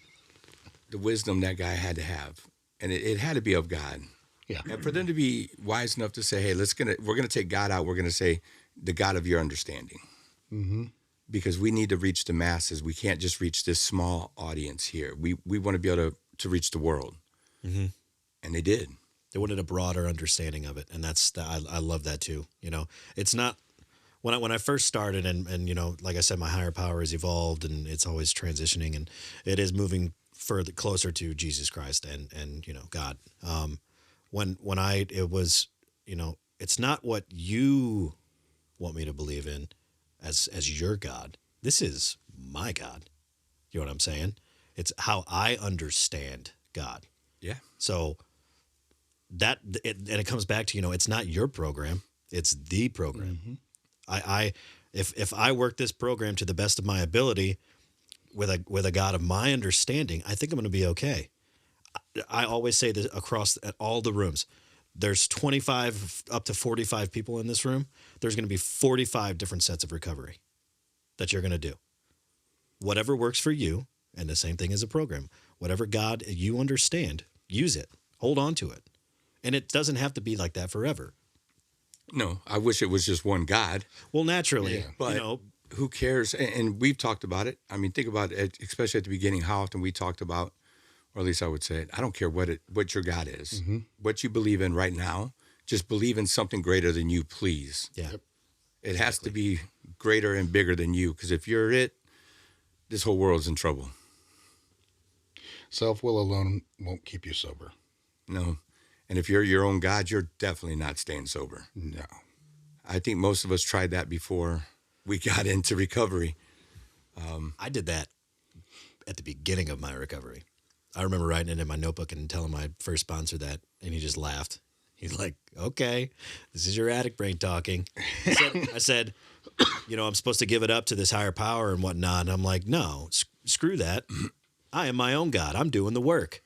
the wisdom that guy had to have. And it had to be of God. Yeah. And for them to be wise enough to say, hey, we're going to take God out. We're going to say the God of your understanding. Mm-hmm. Because we need to reach the masses. We can't just reach this small audience here. We want to be able to reach the world. Mm-hmm. And they did. They wanted a broader understanding of it. And I love that too. You know, it's not, when I first started and, you know, like I said, my higher power has evolved and it's always transitioning and it is moving closer to Jesus Christ and, you know, God. It was, you know, it's not what you want me to believe in as your God. This is my God. You know what I'm saying? It's how I understand God. Yeah. So it comes back to, you know, it's not your program. It's the program. Mm-hmm. If I work this program to the best of my ability with a God of my understanding, I think I'm going to be okay. I always say this across all the rooms. There's 25 up to 45 people in this room. There's going to be 45 different sets of recovery that you're going to do. Whatever works for you, and the same thing as a program. Whatever God you understand, use it. Hold on to it. And it doesn't have to be like that forever. No, I wish it was just one God. Well, naturally, Yeah. But you know, who cares? And we've talked about it. I mean, think about it, especially at the beginning, how often we talked about, or at least I would say it, I don't care what your God is, Mm-hmm. what you believe in right now, just believe in something greater than you, please. yeah. Yep. It has to be greater and bigger than you, because if you're it, this whole world's in trouble. Self-will alone won't keep you sober. No. And if you're your own God, you're definitely not staying sober. No. I think most of us tried that before we got into recovery. I did that at the beginning of my recovery. I remember writing it in my notebook and telling my first sponsor that, and he just laughed. He's like, okay, this is your addict brain talking. I said, you know, I'm supposed to give it up to this higher power and whatnot. And I'm like, no, screw that. I am my own God. I'm doing the work.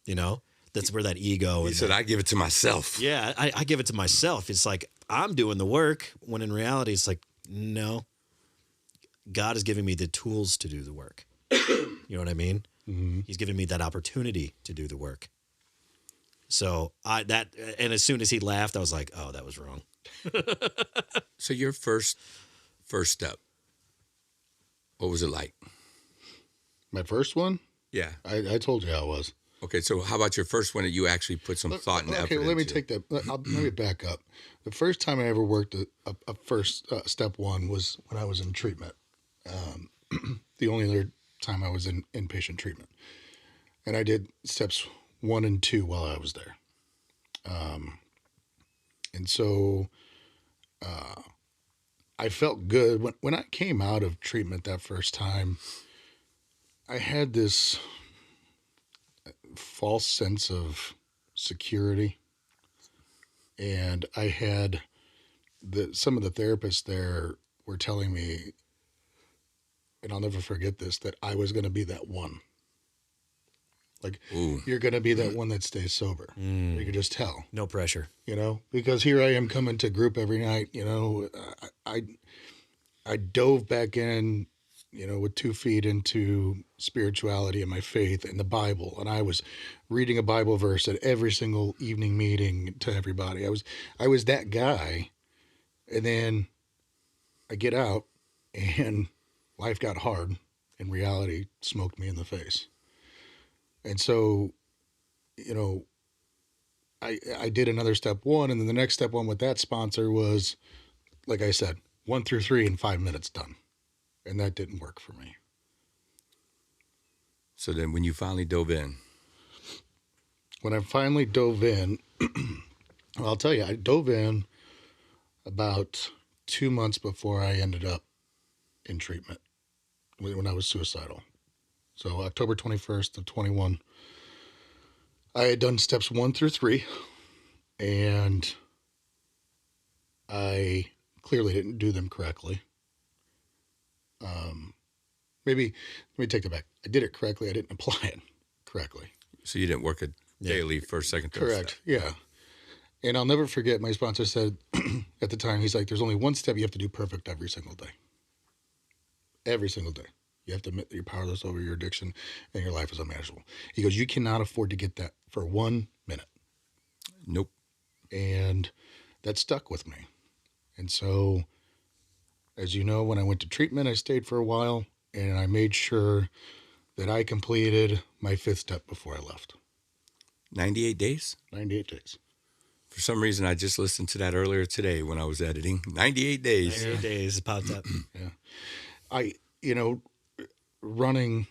You know, that's where that ego. He said, I give it to myself. Yeah, I give it to myself. It's like, I'm doing the work, when in reality, it's like, no, God is giving me the tools to do the work. You know what I mean? Mm-hmm. He's giving me that opportunity to do the work. So and as soon as he laughed, I was like, oh, that was wrong. So your first step, what was it like? My first one? Yeah. I told you how it was. Okay, so how about your first one that you actually put some thought and effort Okay, well, let me into? take that. Let me back up. The first time I ever worked a first step one was when I was in treatment. The only other time I was in inpatient treatment. And I did steps 1 and 2 while I was there. And so I felt good. When I came out of treatment that first time, I had this false sense of security. And I had some of the therapists there were telling me, and I'll never forget this, that I was going to be that one. Like, Ooh. you're going to be that one that stays sober. You could just tell. No pressure. Because here I am coming to group every night. I dove back in, with 2 feet into spirituality and my faith and the Bible. And I was reading a Bible verse at every single evening meeting to everybody. I was that guy. And then I get out and life got hard and reality smoked me in the face. And so, I did another step 1, and then the next step 1 with that sponsor was, like I said, 1 through 3 in 5 minutes done. And that didn't work for me. So then when you finally dove in? When I finally dove in, well, I'll tell you, I dove in about 2 months before I ended up in treatment when I was suicidal. So October 21st of 21, I had done steps 1 through 3, and I clearly didn't do them correctly. Maybe, let me take that back. I did it correctly. I didn't apply it correctly. So you didn't work it daily, first, second, third Correct. step. Yeah. And I'll never forget, my sponsor said at the time, he's like, there's only one step you have to do perfect every single day. Every single day. You have to admit that you're powerless over your addiction and your life is unmanageable. He goes, you cannot afford to get that for 1 minute. Nope. And that stuck with me. And so, as you know, when I went to treatment, I stayed for a while and I made sure that I completed my 5th step before I left. 98 days? 98 days. For some reason, I just listened to that earlier today when I was editing. 98 days. 98 days popped up. Yeah. Running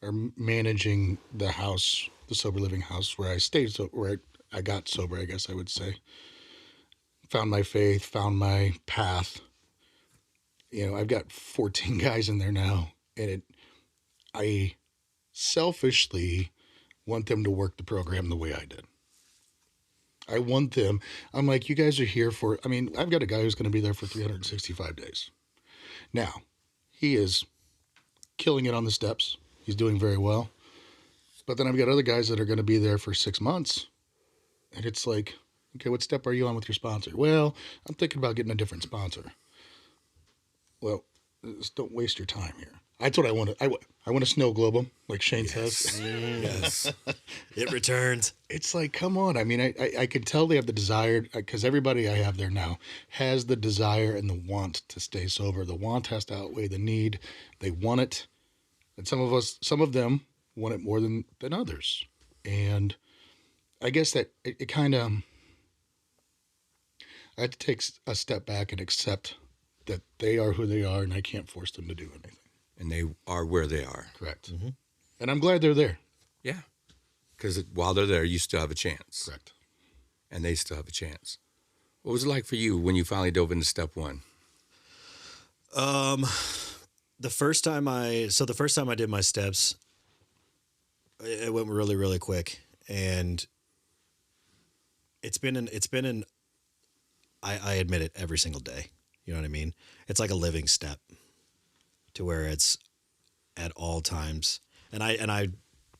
or managing the house, the sober living house where I stayed, where I got sober, I guess I would say. Found my faith, found my path. I've got 14 guys in there now, and I selfishly want them to work the program the way I did. I want them. I'm like, you guys are here for, I've got a guy who's going to be there for 365 days. Now, he is killing it on the steps. He's doing very well. But then I've got other guys that are going to be there for 6 months. And it's like, okay, what step are you on with your sponsor? Well, I'm thinking about getting a different sponsor. Well, just don't waste your time here. That's what I want to. I want to snow globe them, like Shane says. Yes. It returns. It's like, come on. I can tell they have the desire, because everybody I have there now has the desire and the want to stay sober. The want has to outweigh the need. They want it. And some of them want it more than others. And I guess that it kind of, I had to take a step back and accept that they are who they are, and I can't force them to do anything. And they are where they are. Correct. Mm-hmm. And I'm glad they're there. Yeah. Because while they're there, you still have a chance. Correct. And they still have a chance. What was it like for you when you finally dove into step 1? The first time I did my steps, it went really, really quick. And I admit it, every single day. You know what I mean? It's like a living step to where it's at all times. And I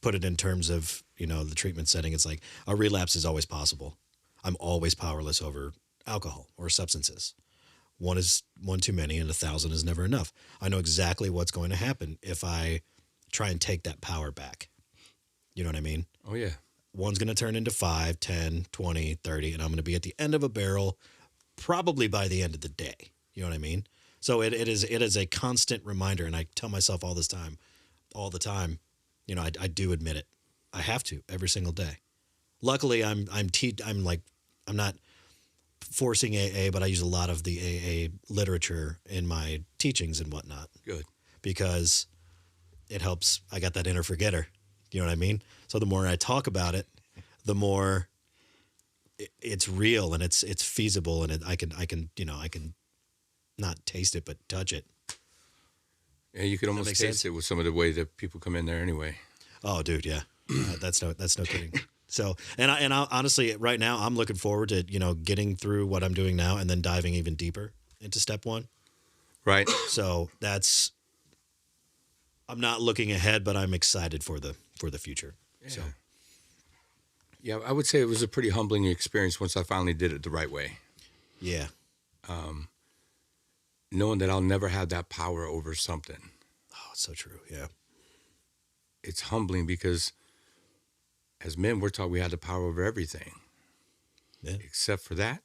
put it in terms of, the treatment setting. It's like a relapse is always possible. I'm always powerless over alcohol or substances. One is one too many and 1,000 is never enough. I know exactly what's going to happen if I try and take that power back. You know what I mean? Oh, yeah. One's going to turn into 5, 10, 20, 30, and I'm going to be at the end of a barrel probably by the end of the day. You know what I mean? So it is a constant reminder, and I tell myself all the time, I do admit it. I have to every single day. Luckily, I'm not forcing AA, but I use a lot of the AA literature in my teachings and whatnot. Good. Because it helps. I got that inner forgetter. You know what I mean? So the more I talk about it, the more it's real and it's feasible, and I can not taste it, but touch it. Yeah, you could almost taste it with some of the way that people come in there anyway. Oh, dude, yeah. That's no kidding. So, I honestly, right now, I'm looking forward to, getting through what I'm doing now and then diving even deeper into step one. Right. So I'm not looking ahead, but I'm excited for the future. Yeah. So, Yeah, I would say it was a pretty humbling experience once I finally did it the right way. yeah. Knowing that I'll never have that power over something. Oh, it's so true. Yeah. It's humbling because as men, we're taught we have the power over everything. Yeah. Except for that,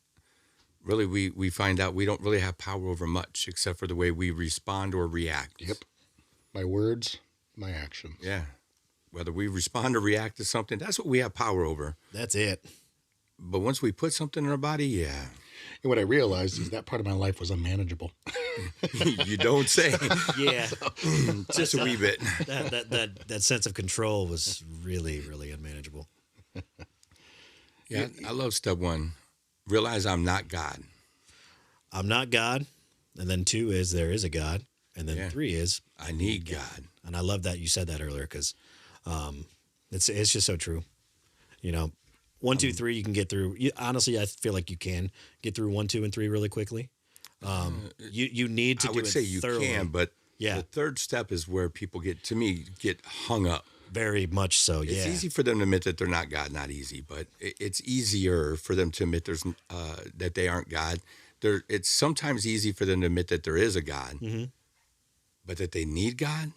really, we find out we don't really have power over much except for the way we respond or react. Yep. My words, my actions. Yeah. Whether we respond or react to something, that's what we have power over. That's it. But once we put something in our body, yeah. And what I realized is that part of my life was unmanageable. You don't say. Yeah. Just a wee bit. That sense of control was really, really unmanageable. Yeah, I love step one. Realize I'm not God. I'm not God. And then 2 is there is a God. And then Yeah. 3 is I need God. And I love that you said that earlier because it's just so true. 1, 2, 3, you can get through. Honestly, I feel like you can get through 1, 2, and 3 really quickly. You need to. I would say you thoroughly. can, but Yeah. the third step is where people get hung up. Very much so. Yeah. It's easy for them to admit that they're not God. Not easy, but it's easier for them to admit that they aren't God. It's sometimes easy for them to admit that there is a God, Mm-hmm. but that they need God.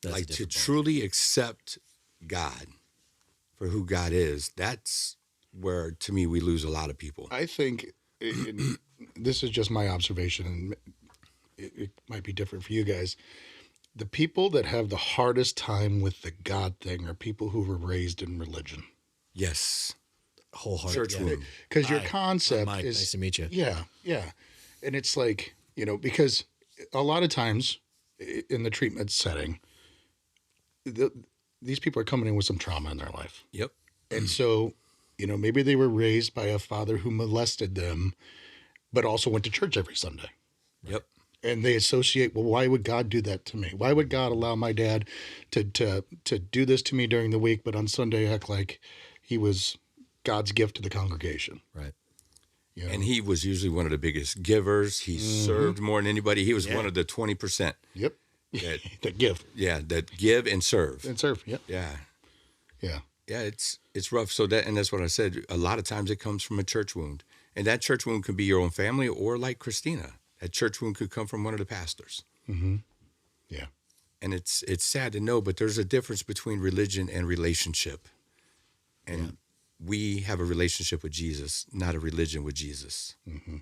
That's Like a to different truly accept God for who God is, that's where, to me, we lose a lot of people. I think, and this is just my observation, and it might be different for you guys. The people that have the hardest time with the God thing are people who were raised in religion. Yes. wholehearted. Church Yeah. wound. Because your Hi, concept Mike. is... Nice to meet you. Yeah, yeah. And it's like, because a lot of times in the treatment setting, these people are coming in with some trauma in their life. Yep. And so, maybe they were raised by a father who molested them, but also went to church every Sunday. Yep. And they associate, well, why would God do that to me? Why would God allow my dad to do this to me during the week, but on Sunday act like he was God's gift to the congregation? Right. And he was usually one of the biggest givers. He served more than anybody. He was one of the 20%. Yep. That, That gift. yeah, that give and serve. And serve. Yep. Yeah. Yeah. Yeah, it's rough. So that's what I said. A lot of times it comes from a church wound. And that church wound could be your own family, or like Christina, that church wound could come from one of the pastors. Mm-hmm. Yeah. And it's sad to know, but there's a difference between religion and relationship. And we have a relationship with Jesus, not a religion with Jesus. Mm-hmm.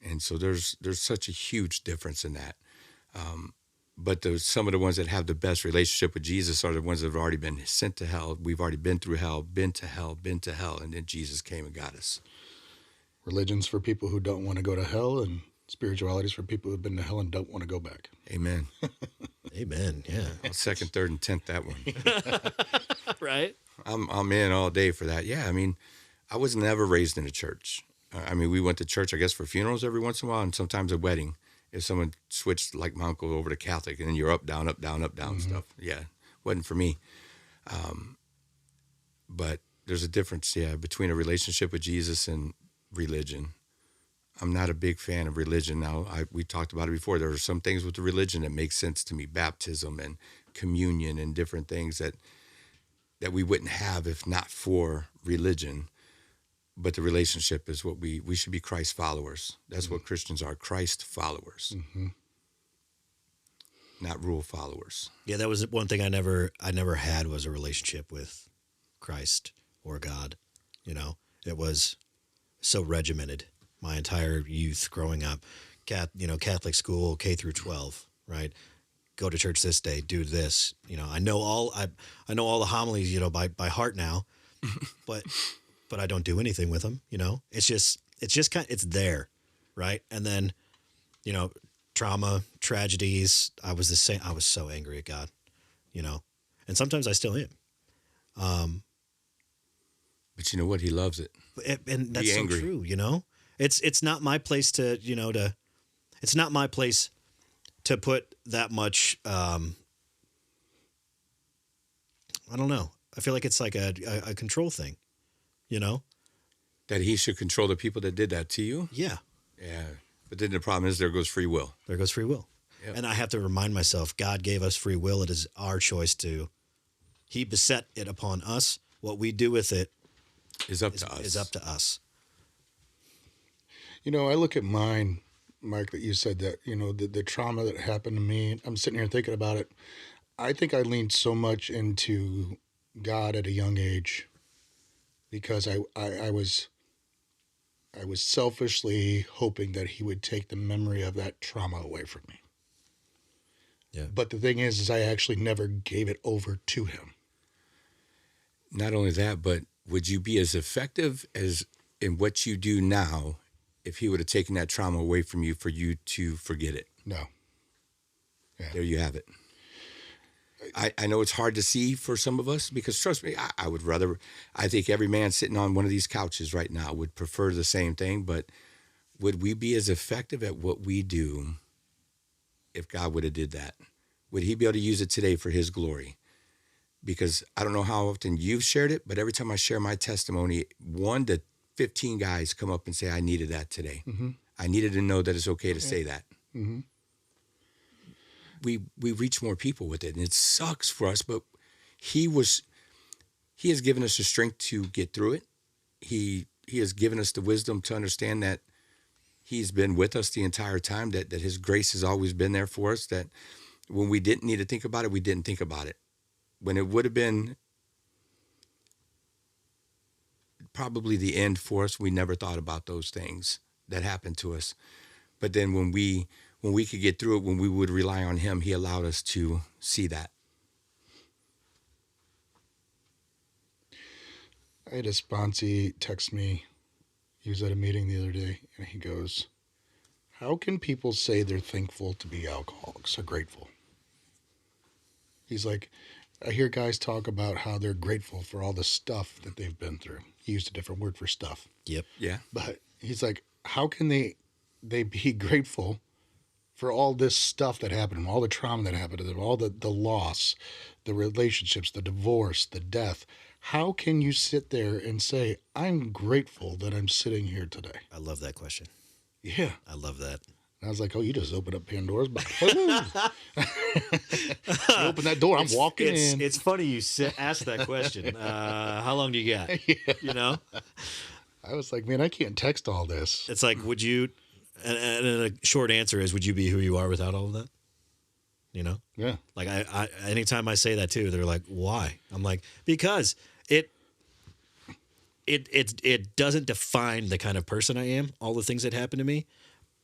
And so there's such a huge difference in that. But some of the ones that have the best relationship with Jesus are the ones that have already been sent to hell. We've already been through hell, been to hell, and then Jesus came and got us. Religion's for people who don't want to go to hell, and spirituality's for people who've been to hell and don't want to go back. Amen. Amen. Yeah. I'll second, third, and 10th that one. Right. I'm in all day for that. Yeah, I mean, I was never raised in a church. I mean, we went to church, I guess, for funerals every once in a while, and sometimes a wedding. If someone switched, like my uncle, over to Catholic, and then you're up, down, stuff. Yeah, wasn't for me. But there's a difference, between a relationship with Jesus and religion. I'm not a big fan of religion now. We talked about it before. There are some things with the religion that make sense to me, baptism and communion and different things that we wouldn't have if not for religion. But the relationship is what we should be Christ followers. That's what Christians are, Christ followers, not rule followers. Yeah, that was one thing I never had was a relationship with Christ or God. It was so regimented. My entire youth growing up, Catholic school, K through 12, right? Go to church this day, do this. I know all the homilies, by heart now, but I don't do anything with them. It's just it's there, right? And then, trauma, tragedies. I was the same. I was so angry at God, and sometimes I still am. But you know what? He loves it. And that's Be so angry. true. It's not my place to it's not my place to put that much. I don't know. I feel like it's like a control thing, you know? That he should control the people that did that to you? Yeah. Yeah. But then the problem is there goes free will. There goes free will. Yep. And I have to remind myself, God gave us free will. It is our choice he beset it upon us. What we do with it Is up to us. is up to us. You know, I look at mine, Mark, that you said that, you know, the trauma that happened to me. I'm sitting here thinking about it. I think I leaned so much into God at a young age because I was selfishly hoping that he would take the memory of that trauma away from me. Yeah. But the thing is I actually never gave it over to him. Not only that, but would you be as effective as in what you do now if he would have taken that trauma away from you for you to forget it? No. Yeah. There you have it. I know it's hard to see for some of us because trust me, I would rather, I think every man sitting on one of these couches right now would prefer the same thing, but would we be as effective at what we do if God would have did that? Would he be able to use it today for his glory? Because I don't know how often you've shared it, but every time I share my testimony, 1 to 15 guys come up and say, I needed that today. Mm-hmm. I needed to know that it's okay to say that. Mm-hmm. We reach more people with it, and it sucks for us, but he has given us the strength to get through it. He has given us the wisdom to understand that he's been with us the entire time, that his grace has always been there for us, that when we didn't need to think about it, we didn't think about it. When it would have been probably the end for us, we never thought about those things that happened to us. But then when we could get through it, when we would rely on him, he allowed us to see that. I had a sponsee text me. He was at a meeting the other day, and he goes, how can people say they're thankful to be alcoholics or grateful? He's like, I hear guys talk about how they're grateful for all the stuff that they've been through. He used a different word for stuff. Yep. Yeah. But he's like, how can they be grateful for all this stuff that happened, all the trauma that happened to them, all the loss, the relationships, the divorce, the death? How can you sit there and say, I'm grateful that I'm sitting here today? I love that question. Yeah. I love that. And I was like, oh, you just opened up Pandora's box. You open that door, I'm walking in. It's funny you ask that question. How long do you got? Yeah. You know? I was like, man, I can't text all this. It's like, would you, and a short answer is, would you be who you are without all of that? You know? Yeah. Like I anytime I say that too, they're like, why? I'm like, because it doesn't define the kind of person I am, all the things that happened to me,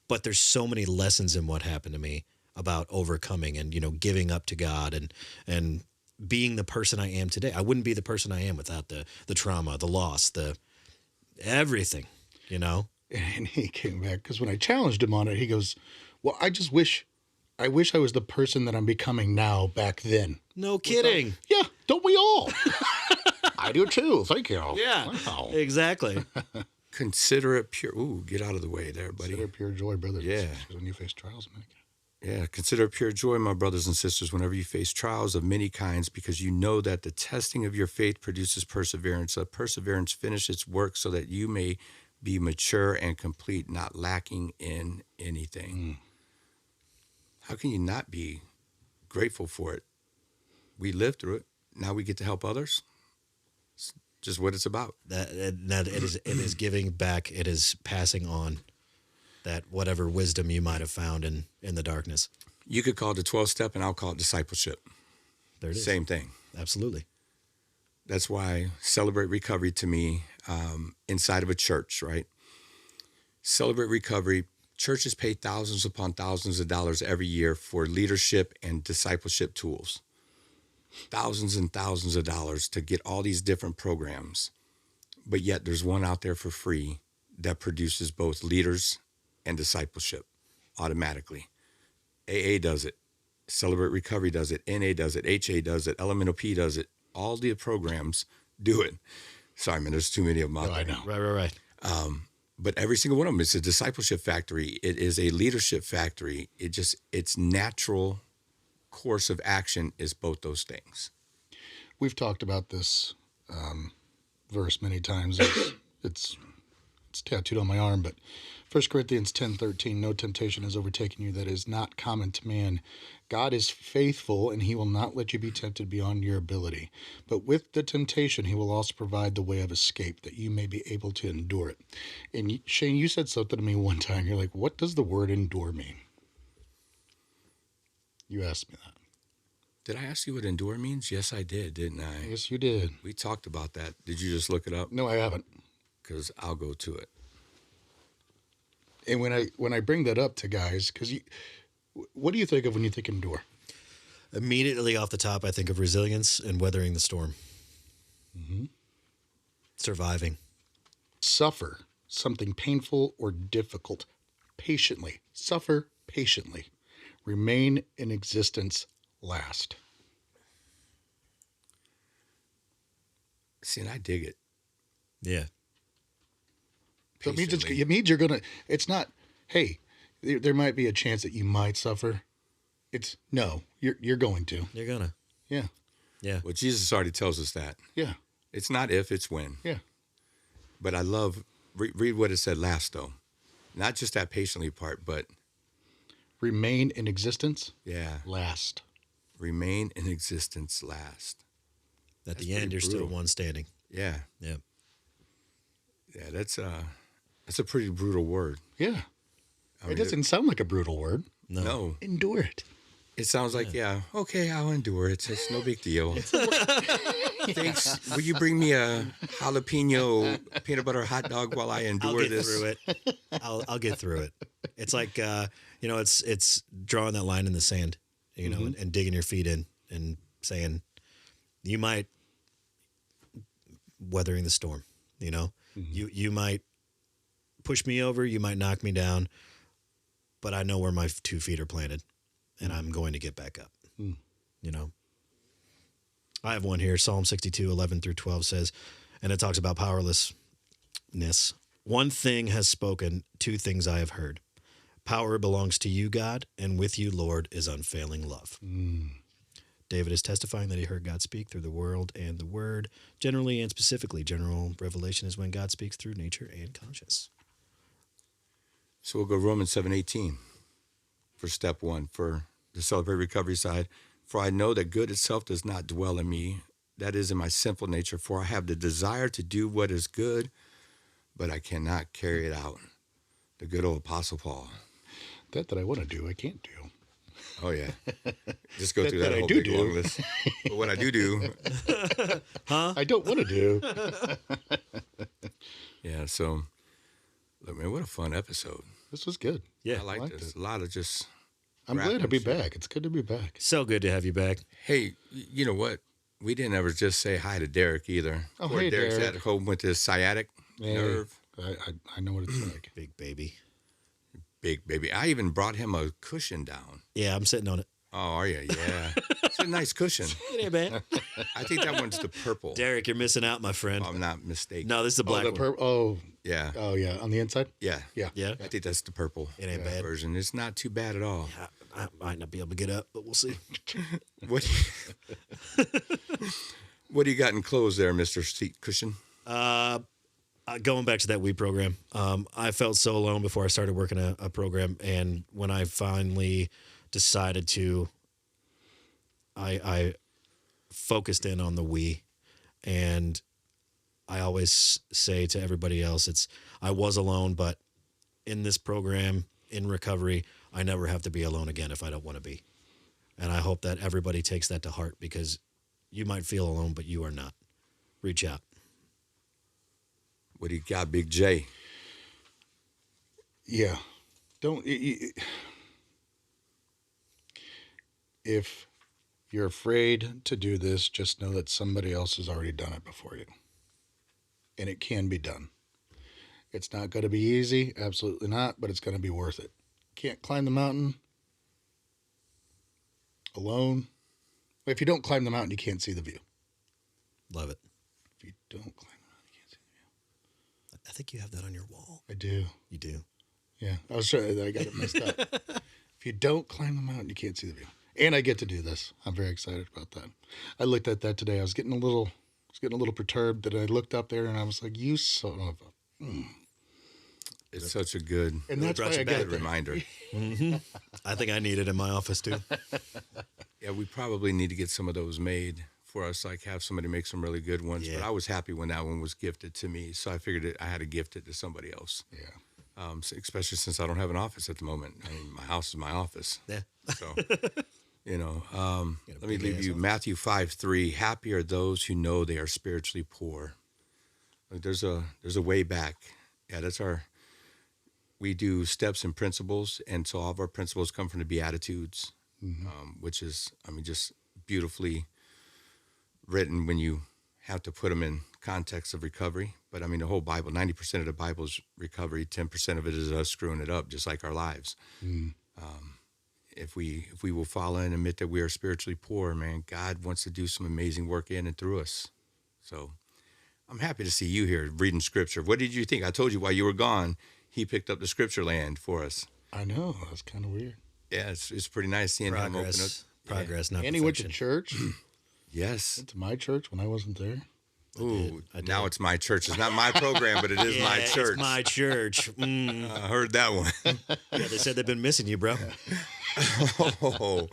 but there's so many lessons in what happened to me about overcoming and, you know, giving up to God and being the person I am today. I wouldn't be the person I am without the trauma, the loss, the everything, you know? And he came back because when I challenged him on it, he goes, well, I wish I was the person that I'm becoming now back then. No kidding. Yeah, don't we all? I do too. Thank you. Yeah, wow. Exactly. Consider it pure. Ooh, get out of the way there, buddy. Consider pure joy, brothers and Yeah. sisters, when you face trials. Man. Yeah, consider it pure joy, my brothers and sisters, whenever you face trials of many kinds, because you know that the testing of your faith produces perseverance. Let perseverance finish its work so that you may be mature and complete, not lacking in anything. How can you not be grateful for it? We lived through it. Now we get to help others. It's just what it's about. That it is giving back. It is passing on that whatever wisdom you might have found in the darkness. You could call it the 12 step, and I'll call it discipleship. There it is. Same thing. Absolutely. That's why Celebrate Recovery to me, inside of a church, right? Celebrate Recovery, churches pay thousands upon thousands of dollars every year for leadership and discipleship tools. Thousands and thousands of dollars to get all these different programs. But yet there's one out there for free that produces both leaders and discipleship automatically. AA does it. Celebrate Recovery does it. NA does it. HA does it. Elemental P does it. All the programs do it. Sorry, man, there's too many of them out there. I know. Right. But every single one of them, it's a discipleship factory. It is a leadership factory. Its natural course of action is both those things. we've talked about this verse many times. It's tattooed on my arm, but 1 Corinthians 10:13, no temptation has overtaken you that is not common to man. God is faithful, and he will not let you be tempted beyond your ability. But with the temptation, he will also provide the way of escape, that you may be able to endure it. And Shane, you said something to me one time. You're like, what does the word endure mean? You asked me that. Did I ask you what endure means? Yes, I did, didn't I? Yes, you did. We talked about that. Did you just look it up? No, I haven't. Because I'll go to it. And when I bring that up to guys, because what do you think of when you think endure? Immediately off the top, I think of resilience and weathering the storm. Mm-hmm. Surviving. Suffer something painful or difficult patiently. Suffer patiently. Remain in existence. Last. See, and I dig it. Yeah. So it means, Patiently. it means you're going to, it's not, hey, there might be a chance that you might suffer. It's, no, you're going to. You're gonna. Yeah. Yeah. Well, Jesus already tells us that. Yeah. It's not if, it's when. Yeah. But I love, read what it said last, though. Not just that patiently part, but Remain in existence. yeah, Last. remain in existence last. At That's the end, pretty you're still brutal. one standing. Yeah. Yeah. Yeah, that's a pretty brutal word. Yeah. I mean, It doesn't sound like a brutal word. No. Endure it. It sounds like, yeah, okay, I'll endure it. It's no big deal. Thanks. Will you bring me a jalapeno peanut butter hot dog while I I'll endure get this? through it. I'll get through it. It's like it's drawing that line in the sand, and digging your feet in and saying, you might weathering the storm. You might push me over, you might knock me down, but I know where my 2 feet are planted, and I'm going to get back up. I have one here. Psalm 62:11-12 says, and it talks about powerlessness. One thing has spoken, 2 things I have heard. Power belongs to you, God, and with you, Lord, is unfailing love. David is testifying that he heard God speak through the world and the word. Generally and specifically, general revelation is when God speaks through nature and conscience. So we'll go Romans 7:18 for step 1 for the Celebrate Recovery side. For I know that good itself does not dwell in me, that is in my sinful nature. For I have the desire to do what is good, but I cannot carry it out. The good old Apostle Paul. That I want to do, I can't do. Oh, yeah. Just go through that I whole do big long list. But what I do, I don't want to do. yeah, so, look, man, what a fun episode. This was good. Yeah. I like liked this. it. A lot of just, I'm glad to Rapping be shit. back. It's good to be back. So good to have you back. hey, you know what? We didn't ever just say hi to Derek either. Oh, Poor hey, Derek's Derek. at home with his sciatic Hey, nerve. I know what it's like. Big baby. Big baby. I even brought him a cushion down. Yeah, I'm sitting on it. Oh, are you? Yeah. It's a nice cushion. It ain't bad. I think that one's the purple. Derek, you're missing out, my friend. If I'm not mistaken. No, this is the black Oh, one. Yeah. oh, yeah. On the inside? Yeah. Yeah. Yeah. I think that's the purple It ain't bad. version. It's not too bad at all. I might not be able to get up, but we'll see. What What do you got in clothes there, Mr. Seat Cushion? Going back to that weed program, I felt so alone before I started working a program, and when I finally decided to, I focused in on the we, and I always say to everybody else, I was alone, but in this program, in recovery, I never have to be alone again if I don't want to be. And I hope that everybody takes that to heart, because you might feel alone, but you are not. Reach out. What do you got, Big J? Yeah. Don't. If you're afraid to do this, just know that somebody else has already done it before you. And it can be done. It's not going to be easy. Absolutely not. But it's going to be worth it. Can't climb the mountain alone. If you don't climb the mountain, you can't see the view. Love it. If you don't climb the mountain, you can't see the view. I think you have that on your wall. I do. You do. Yeah. I was trying. I got it messed up. If you don't climb the mountain, you can't see the view. And I get to do this. I'm very excited about that. I looked at that today. I was getting a little perturbed that I looked up there and I was like, you son of a. It's such a good, And that's why I got good reminder. I think I need it in my office too. Yeah, we probably need to get some of those made for us, like have somebody make some really good ones. Yeah. But I was happy when that one was gifted to me, so I figured I had to gift it to somebody else. Yeah. Especially since I don't have an office at the moment. I mean, my house is my office. Yeah. So, let me leave you Matthew 5:3. Happy are those who know they are spiritually poor. Like, there's a way back. Yeah, we do steps and principles, and so all of our principles come from the Beatitudes, which is, just beautifully written when you have to put them in context of recovery. But the whole Bible, 90% of the Bible is recovery, 10% of it is us screwing it up, just like our lives. If we will follow and admit that we are spiritually poor, man, God wants to do some amazing work in and through us. So I'm happy to see you here reading scripture. What did you think? I told you while you were gone, he picked up the scripture land for us. I know. That's kind of weird. Yeah, it's pretty nice seeing him open up. Progress, not And he went to perfection. church. Yes. Went to my church when I wasn't there. Ooh, now it's my church. It's not my program, but it is my church. It's my church. I heard that one. Yeah, they said they've been missing you, bro. Oh,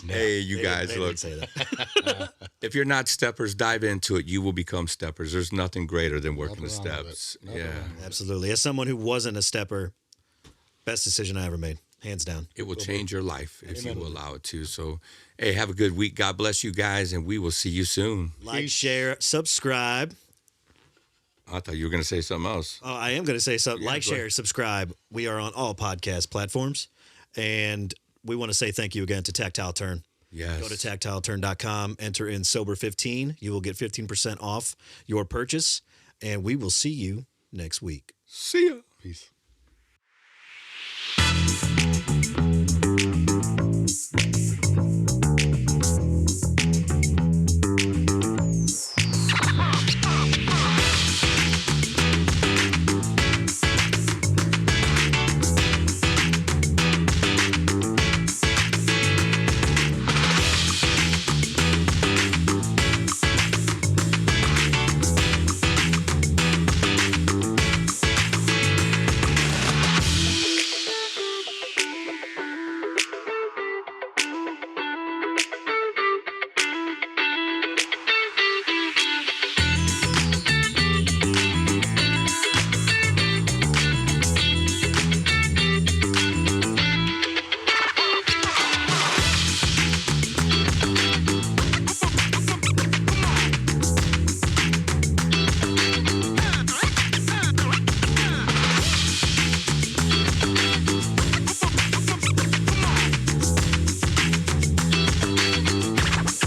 hey, you guys, they look. didn't say that. If you're not steppers, dive into it. You will become steppers. There's nothing greater than working the Nothing wrong with steps. it. Nothing Yeah. wrong with it. Absolutely. As someone who wasn't a stepper, best decision I ever made, hands down. It will change your life if you will allow it to. So, hey, have a good week. God bless you guys, and we will see you soon. Like, share, subscribe. I thought you were going to say something else. Oh, I am going to say something. Yeah, Like, go ahead. share, subscribe. We are on all podcast platforms. And we want to say thank you again to Tactile Turn. Yes. Go to tactileturn.com, enter in Sober15. You will get 15% off your purchase. And we will see you next week. See ya. Peace.